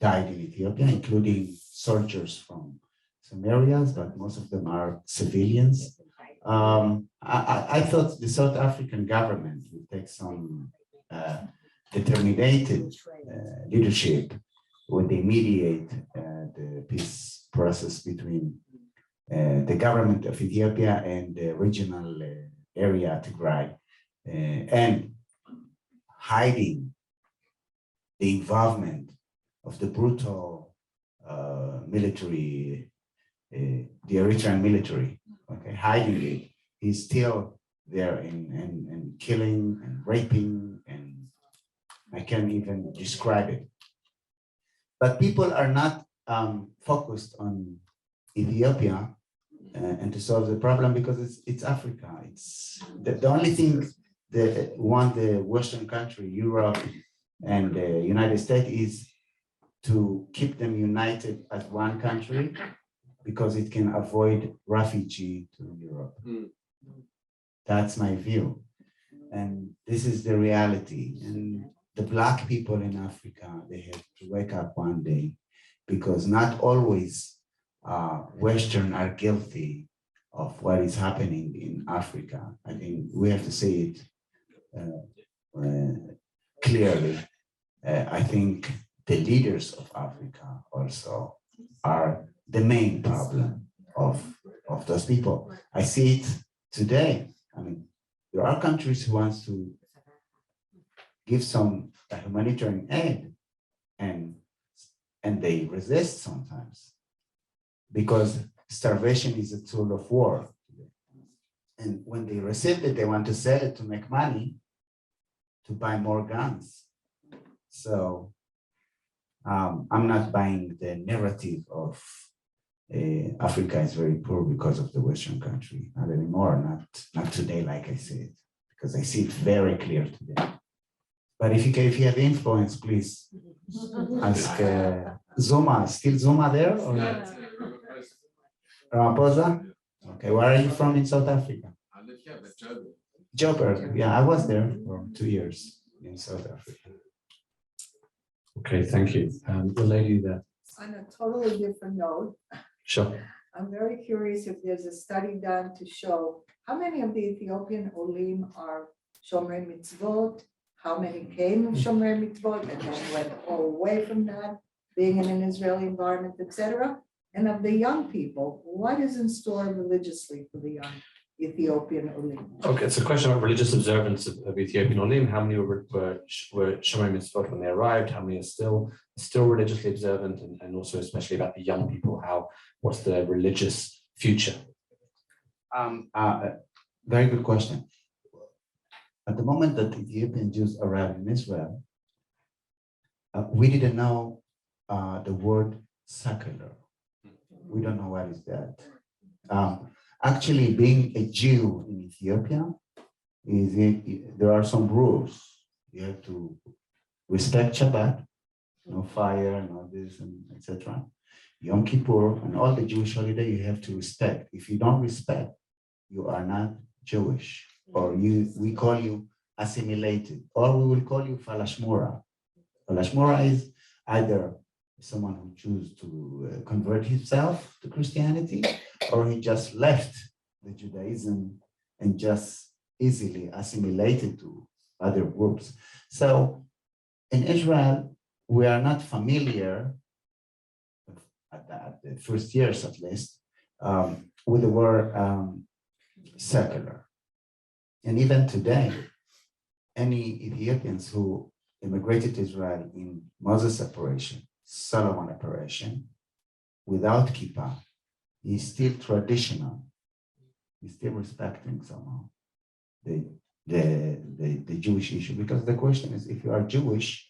died in Ethiopia, including soldiers from some areas, but most of them are civilians. I thought the South African government would take some determined leadership when they mediate the peace process between the government of Ethiopia and the regional area Tigray, and hiding the involvement of the brutal military, the Eritrean military, okay, hiding it. He's still there and killing and raping, and I can't even describe it. But people are not focused on Ethiopia and to solve the problem because it's Africa. It's the only thing that the Western country, Europe and the United States, is to keep them united as one country because it can avoid refugee to Europe. That's my view. And this is the reality. And the Black people in Africa, they have to wake up one day because not always Western are guilty of what is happening in Africa. I think we have to say it clearly. I think the leaders of Africa also are the main problem of those people. I see it today. I mean, there are countries who want to give some humanitarian aid, and they resist sometimes because starvation is a tool of war. And when they receive it, they want to sell it to make money to buy more guns. So I'm not buying the narrative of Africa is very poor because of the Western country. Not anymore, not today, like I said, because I see it very clear today. But if you have influence, please ask Zuma. Still Zuma there? Or Ramaphosa? Okay, where are you from in South Africa? I live here, but Joburg. Joburg. Yeah, I was there for 2 years in South Africa. Okay, thank you. The lady there. On a totally different note, Sure. I'm very curious if there's a study done to show how many of the Ethiopian Olim are Shomer Mitzvot, how many came Shomer Mitzvot and then went away from that, being in an Israeli environment, etc. And of the young people, what is in store religiously for the young Ethiopian Olim? Okay, it's a question about religious observance of Ethiopian Olim. How many were Shomer Mitzvot when they arrived? How many are still religiously observant? And also especially about the young people, what's the religious future? Very good question. At the moment that Ethiopian Jews arrived in Israel, we didn't know the word secular. We don't know what is that. Actually, being a Jew in Ethiopia, there are some rules. You have to respect Shabbat, no fire, and all this, and etc. Yom Kippur and all the Jewish holiday you have to respect. If you don't respect, you are not Jewish, or we call you assimilated, or we will call you falashmora. Falashmora is either someone who chooses to convert himself to Christianity, or he just left the Judaism and just easily assimilated to other groups. So in Israel, we are not familiar, at the first years at least, with the word secular. And even today, any Ethiopians who immigrated to Israel in Moses operation, Solomon operation, without kippah, is still traditional. He's still respecting somehow the Jewish issue. Because the question is, if you are Jewish,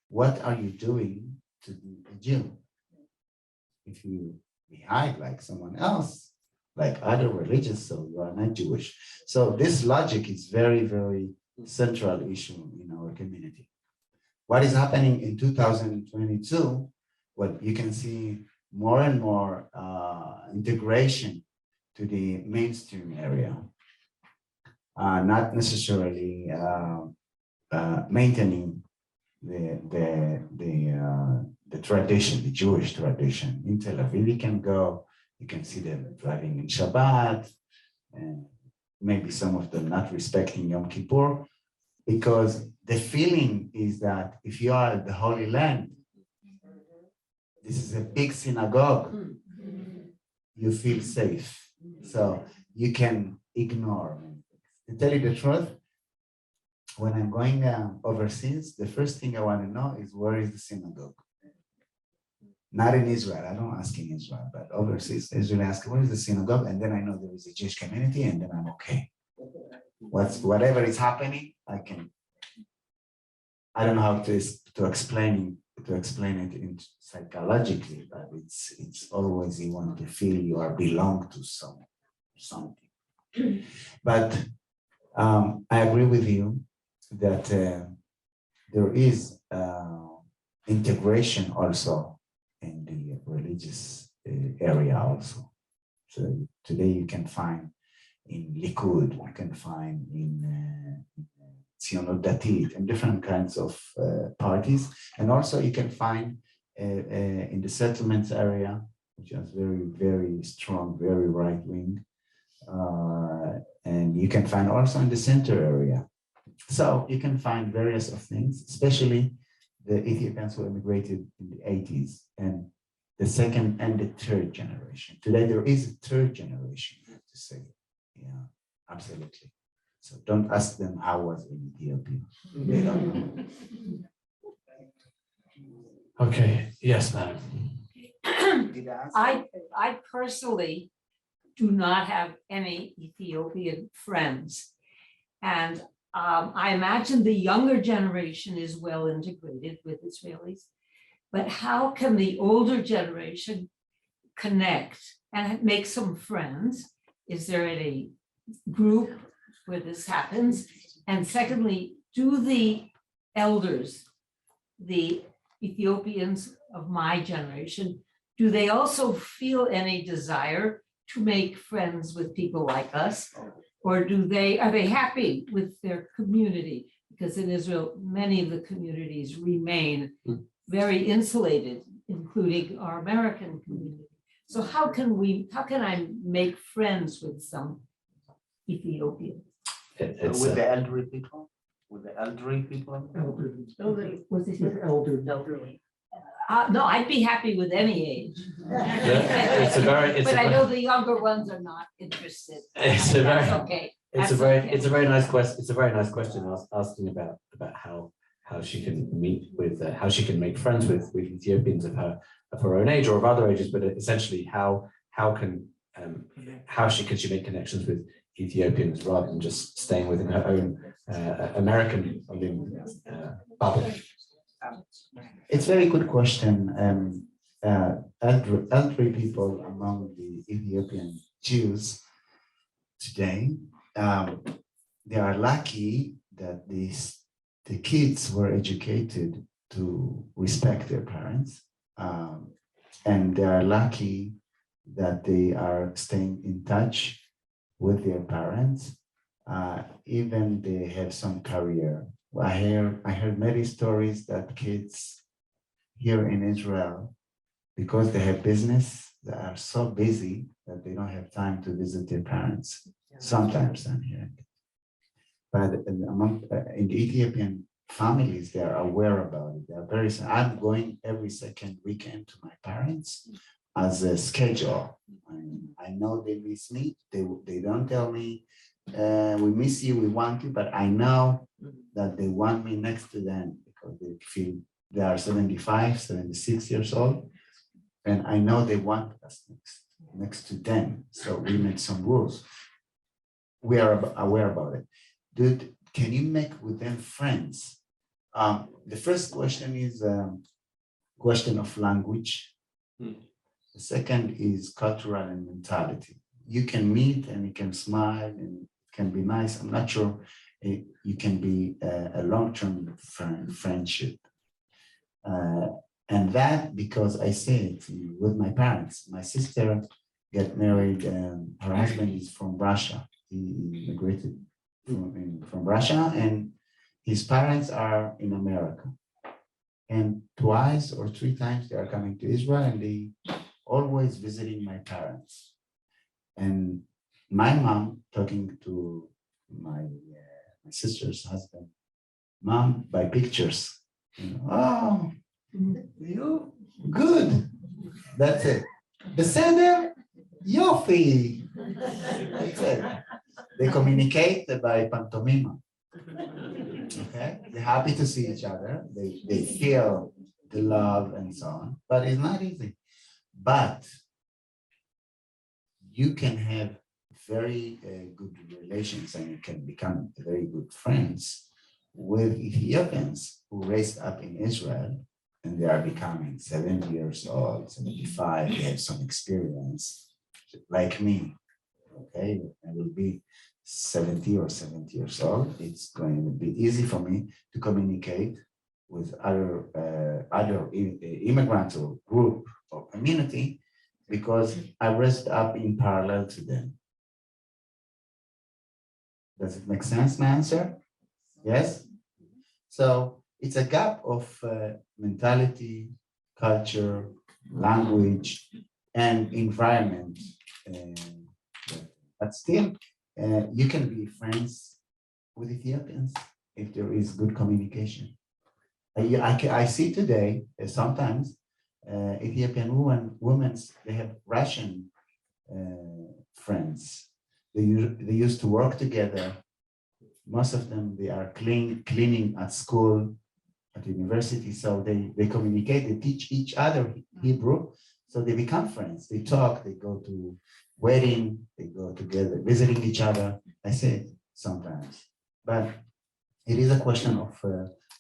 what are you doing to be a Jew? If you behave like someone else, like other religions, so you are not Jewish. So this logic is very, very central issue in our community. What is happening in 2022? Well, you can see more and more integration to the mainstream area, not necessarily maintaining the tradition, the Jewish tradition. In Tel Aviv, you can go, you can see them driving in Shabbat, and maybe some of them not respecting Yom Kippur, because the feeling is that if you are at the Holy Land, this is a big synagogue, you feel safe. So you can ignore. To tell you the truth, when I'm going overseas, the first thing I want to know is where is the synagogue? Not in Israel, I don't ask in Israel, but overseas, Israel asks, where is the synagogue? And then I know there is a Jewish community, and then I'm okay. Whatever is happening, I don't know how to explain it in psychologically, but it's always you want to feel you are belong to something. But I agree with you that there is integration also in the religious area also. So today you can find in Likud, you can find in Tzionut Datit, and different kinds of parties. And also you can find in the settlements area, which is very, very strong, very right wing. And you can find also in the center area. So you can find various of things, especially the Ethiopians who immigrated in the 80s and the second and the third generation. Today there is a third generation, I have to say. Yeah, absolutely. So don't ask them how was it in Ethiopia. They don't know. Okay, yes, madam. I personally do not have any Ethiopian friends. And I imagine the younger generation is well integrated with Israelis, but how can the older generation connect and make some friends? Is there any group where this happens? And secondly, do the elders, the Ethiopians of my generation, do they also feel any desire to make friends with people like us? Or are they happy with their community? Because in Israel, many of the communities remain very insulated, including our American community. So how can I make friends with some Ethiopians? With the elderly people? With the elderly people? Was it elderly? No, I'd be happy with any age. But I know the younger ones are not interested. It's a very, okay. it's a very nice question. It's a very nice question asking about how she can meet with how she can make friends with Ethiopians of her own age or of other ages, but essentially how can she make connections with Ethiopians rather than just staying within her own American bubble. It's a very good question. Elderly people among the Ethiopian Jews today, they are lucky that the kids were educated to respect their parents, and they are lucky that they are staying in touch with their parents, even they have some career. I heard many stories that kids here in Israel, because they have business, that are so busy that they don't have time to visit their parents. Sometimes I'm hearing it. But in the Ethiopian families, they are aware about it. They are very, I'm going every second weekend to my parents as a schedule. I know they miss me. They don't tell me, we miss you, we want you, but I know that they want me next to them because they feel they are 75, 76 years old. And I know they want us next to them. So we made some rules. We are aware about it. Dude, can you make with them friends? The first question is question of language. The second is cultural and mentality. You can meet and you can smile and it can be nice. I'm not sure you can be a long-term friendship. And that because I say it with my parents. My sister got married, her husband is from Russia. He immigrated from Russia and his parents are in America. And twice or three times they are coming to Israel and they always visiting my parents. And my mom talking to my sister's husband, mom, by pictures. Oh, you good. That's it. Beseder, yofi. That's it. They communicate by pantomima. Okay, they're happy to see each other. They feel the love and so on, but it's not easy. But you can have very good relations and you can become very good friends with Ethiopians who raised up in Israel and they are becoming 70 years old, 75, they have some experience like me. Okay, I will be 70 or 70 years old. It's going to be easy for me to communicate with other immigrants or group or community because I raised up in parallel to them. Does it make sense, my answer? Yes? So it's a gap of mentality, culture, language, and environment. But still, you can be friends with Ethiopians if there is good communication. I see today, sometimes, Ethiopian women, they have Russian friends. They used to work together. Most of them, they are cleaning at school, at university. So they communicate, they teach each other Hebrew. So they become friends. They talk, they go to wedding, they go together, visiting each other. I say it sometimes. But it is a question of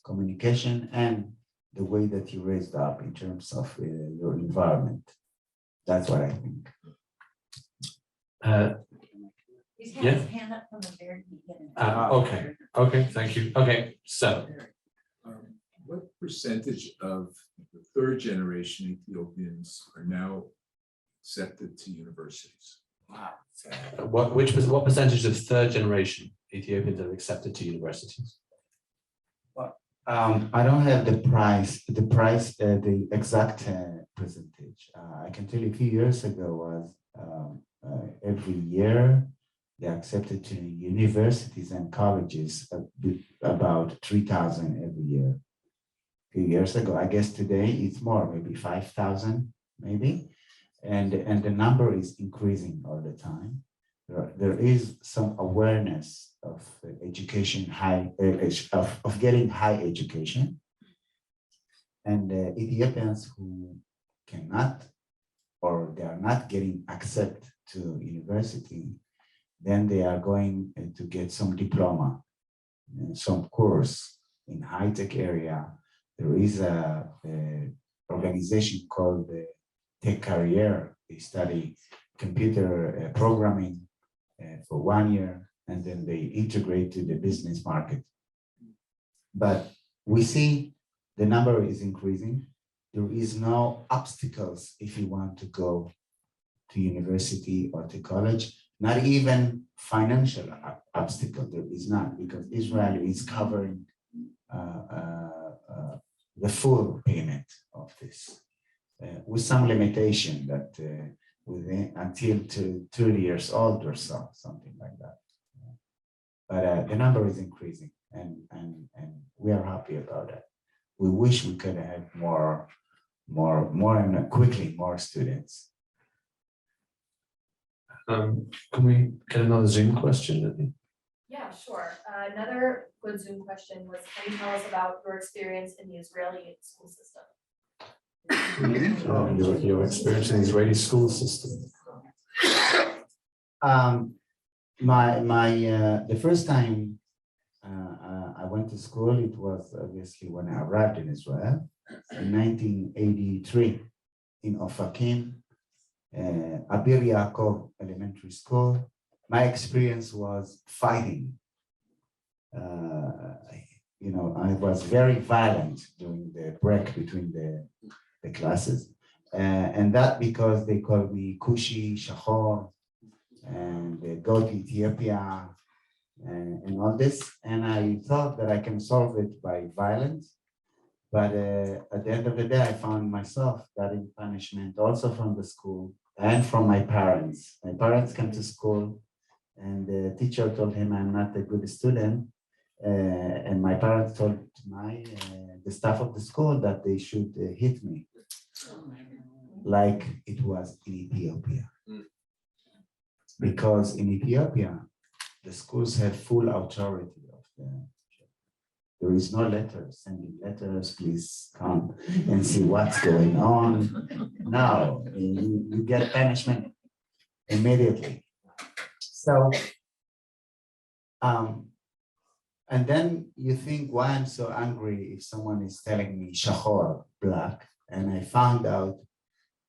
communication and the way that you raised up in terms of your environment. That's what I think. He's Yeah. had his hand up from the very beginning. Okay, thank you. Okay, so What percentage of the third generation Ethiopians are now accepted to universities? what percentage of third generation Ethiopians are accepted to universities? I don't have the exact percentage. I can tell you a few years ago was every year they accepted to universities and colleges about 3,000 every year. A few years ago, I guess today it's more, maybe 5,000, maybe. And the number is increasing all the time. There is some awareness of education, of getting high education. And Ethiopians who cannot, or they are not getting accepted to university, then they are going to get some diploma, some course in high-tech area. There is a organization called the Tech Career. They study computer programming for 1 year, and then they integrate to the business market. But we see the number is increasing. There is no obstacles if you want to go to university or to college, not even financial obstacle, there is not, because Israel is covering the full payment of this. with some limitation that within until 30 years old or so, something like that. But the number is increasing, and we are happy about it. We wish we could have more and quickly more students. Can we get another Zoom question? Yeah, sure. Another good Zoom question was, can you tell us about your experience in the Israeli school system? Your experience in the Israeli school system. The first time I went to school, it was obviously when I arrived in Israel in 1983 in Ofakim, Abir Yaakov Elementary School. My experience was fighting. I was very violent during the break between the classes, and that because they called me Kushi, Shahor, and they go to Ethiopia and all this. And I thought that I can solve it by violence. But at the end of the day, I found myself getting punishment also from the school and from my parents. My parents came to school and the teacher told him I'm not a good student. And my parents told the staff of the school that they should hit me like it was in Ethiopia. Because in Ethiopia, the schools have full authority of them. There is no letter, sending letters, please come and see what's going on. No, you get punishment immediately. So, and then you think, why I'm so angry if someone is telling me Shahor, black, and I found out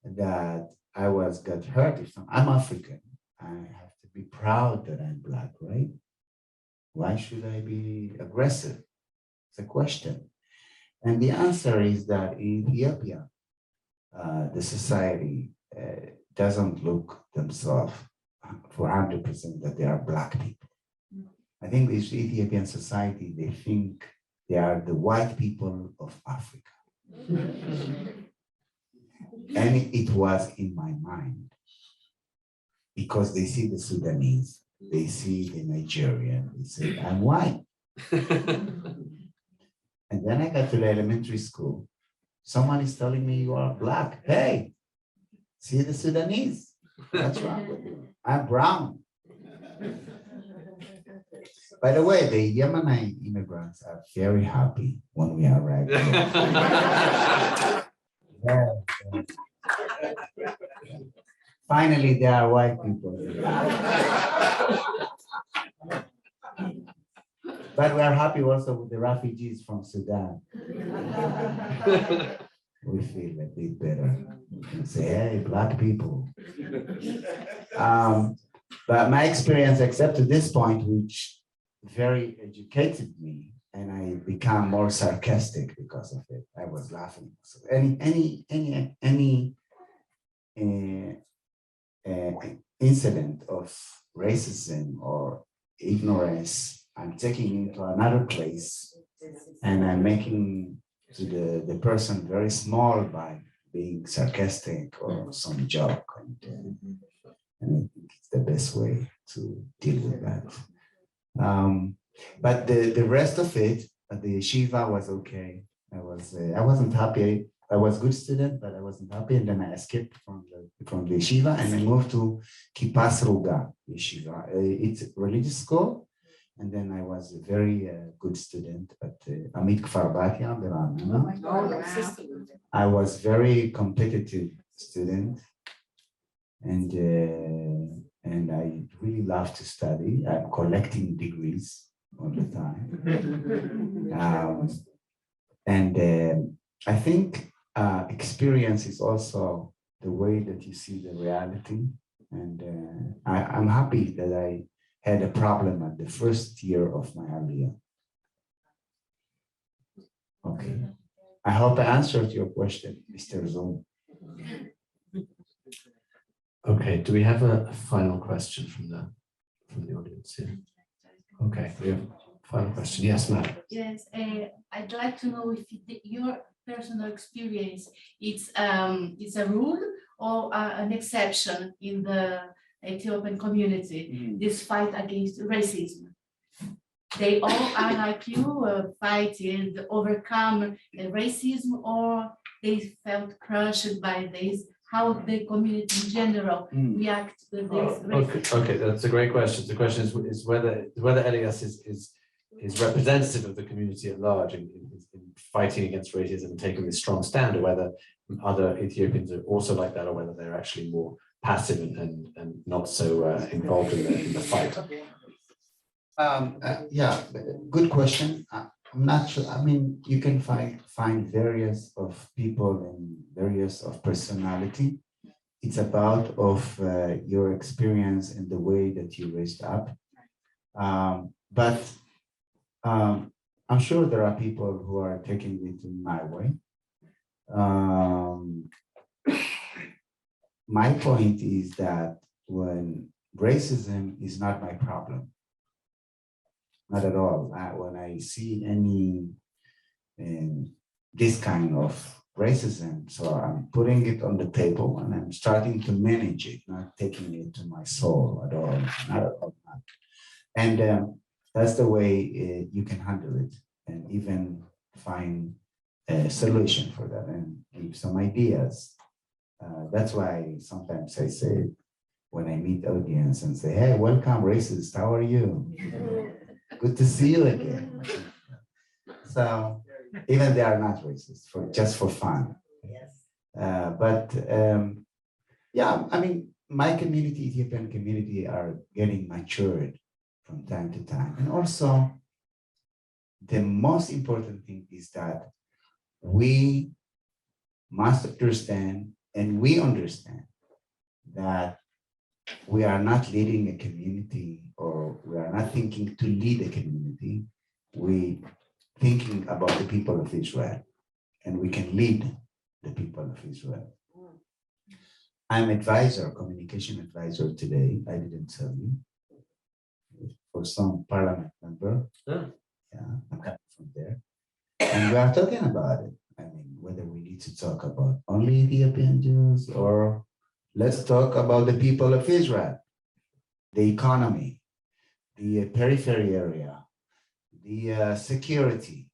that I got hurt. I'm African. I have to be proud that I'm black, right? Why should I be aggressive? It's a question. And the answer is that in Ethiopia, the society doesn't look themselves for 100% that they are black people. I think this Ethiopian society, they think they are the white people of Africa. And it was in my mind. Because they see the Sudanese, they see the Nigerian, they say, I'm white. And then I got to the elementary school. Someone is telling me you are black. Hey, see the Sudanese? What's wrong with you? I'm brown. By the way, the Yemenite immigrants are very happy when we arrive here. Yeah. Finally, there are white people. But we are happy also with the refugees from Sudan. We feel a bit better. We can say, hey, black people. But my experience, except to this point, which very educated me, and I become more sarcastic because of it. I was laughing. So any incident of racism or ignorance, I'm taking into another place and I'm making to the person very small by being sarcastic or some joke. And I think it's the best way to deal with that. But the rest of it, the yeshiva was okay. I wasn't happy. I was a good student, but I wasn't happy. And then I escaped from the yeshiva and I moved to Kippah Sruga yeshiva. It's a religious school. And then I was a very good student at Amit Kfar Batya, Beranana. I was very competitive student. And I really love to study. I'm collecting degrees all the time. I think experience is also the way that you see the reality. And I'm happy that I had a problem at the first year of my Aliyah. Okay. I hope I answered your question, Mr. Zoom. Okay, do we have a final question from the audience here? Okay, we have a final question. Yes, ma'am. Yes, I'd like to know if your personal experience, it's a rule or an exception in the Ethiopian community, this fight against racism? They all are like you, fighting to overcome racism, or they felt crushed by this? How the community in general react to this racism? Okay, that's a great question. The question is whether Elias is representative of the community at large in fighting against racism and taking this strong stand, or whether other Ethiopians are also like that, or whether they're actually more passive and not so involved in the fight. Yeah, good question. I'm not sure. I mean, you can find various of people and various of personality. It's about of your experience and the way that you raised up. But I'm sure there are people who are taking it in my way. My point is that when racism is not my problem, not at all. When I see any this kind of racism, so I'm putting it on the table and I'm starting to manage it, not taking it to my soul at all, not at all. And that's the way you can handle it and even find a solution for that and give some ideas. That's why sometimes I say, when I meet audience and say, hey, welcome racist, how are you? Good to see you again. So even they are not racist, just for fun. Yes. Yeah, I mean, my community, Ethiopian community, are getting matured from time to time. And also, the most important thing is that we must understand, and we understand that we are not leading a community, or we are not thinking to lead a community. We thinking about the people of Israel, and we can lead the people of Israel. I'm advisor, communication advisor today. I didn't tell you, for some parliament member. Yeah, I'm coming from there, and we are talking about it. I mean, whether we need to talk about only Ethiopian Jews, or let's talk about the people of Israel, the economy, the periphery area, the security,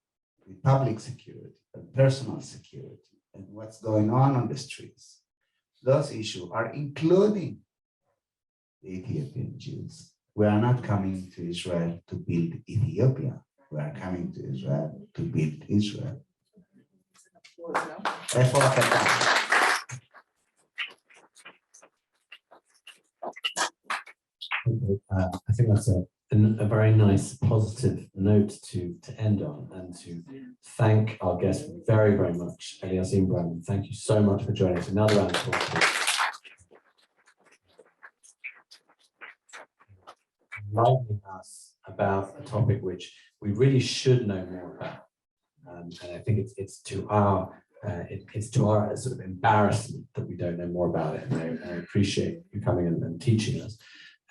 the public security, and personal security, and what's going on the streets. Those issues are including the Ethiopian Jews. We are not coming to Israel to build Ethiopia. We are coming to Israel to build Israel. I think that's a very nice positive note to end on, and to thank our guest very, very much, Elias Inbram. Thank you so much for joining us. Another round of applause. Enlightening us about a topic which we really should know more about, and I think it's to our sort of embarrassment that we don't know more about it. And I appreciate you coming and teaching us.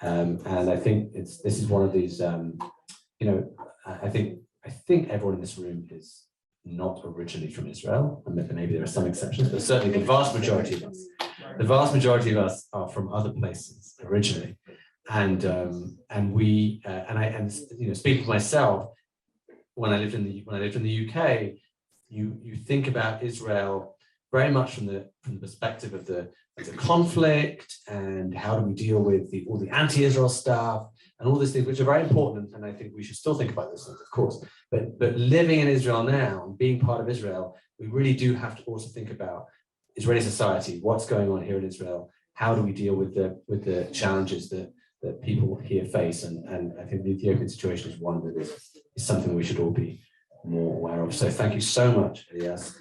And I think this is one of these, I think everyone in this room is not originally from Israel, and maybe there are some exceptions, but certainly the vast majority of us are from other places originally. And speaking for myself, when I lived in the UK, you think about Israel very much from the perspective of the conflict, and how do we deal with all the anti-Israel stuff and all these things, which are very important, and I think we should still think about those things, of course. But living in Israel now and being part of Israel, we really do have to also think about Israeli society, what's going on here in Israel, how do we deal with the challenges that people here face, and I think the Ethiopian situation is one that is something we should all be more aware of. So thank you so much, Elias.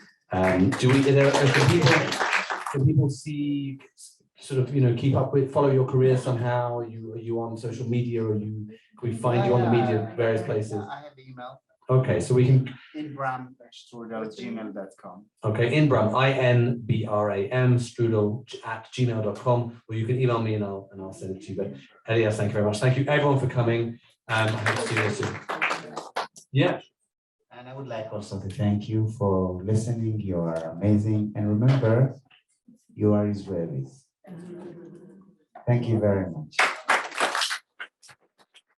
Can people see, sort of, keep up with, follow your career somehow? Are you on social media, or can we find you on the media, various places? I have email. Okay, so we can. Inbram@gmail.com. Okay, Inbram, INBRAM, strudel@gmail.com, or you can email me and I'll send it to you. But Elias, thank you very much. Thank you everyone for coming. I hope to see you soon. Yeah. And I would like also to thank you for listening. You are amazing. And remember, you are Israelis. Thank you very much.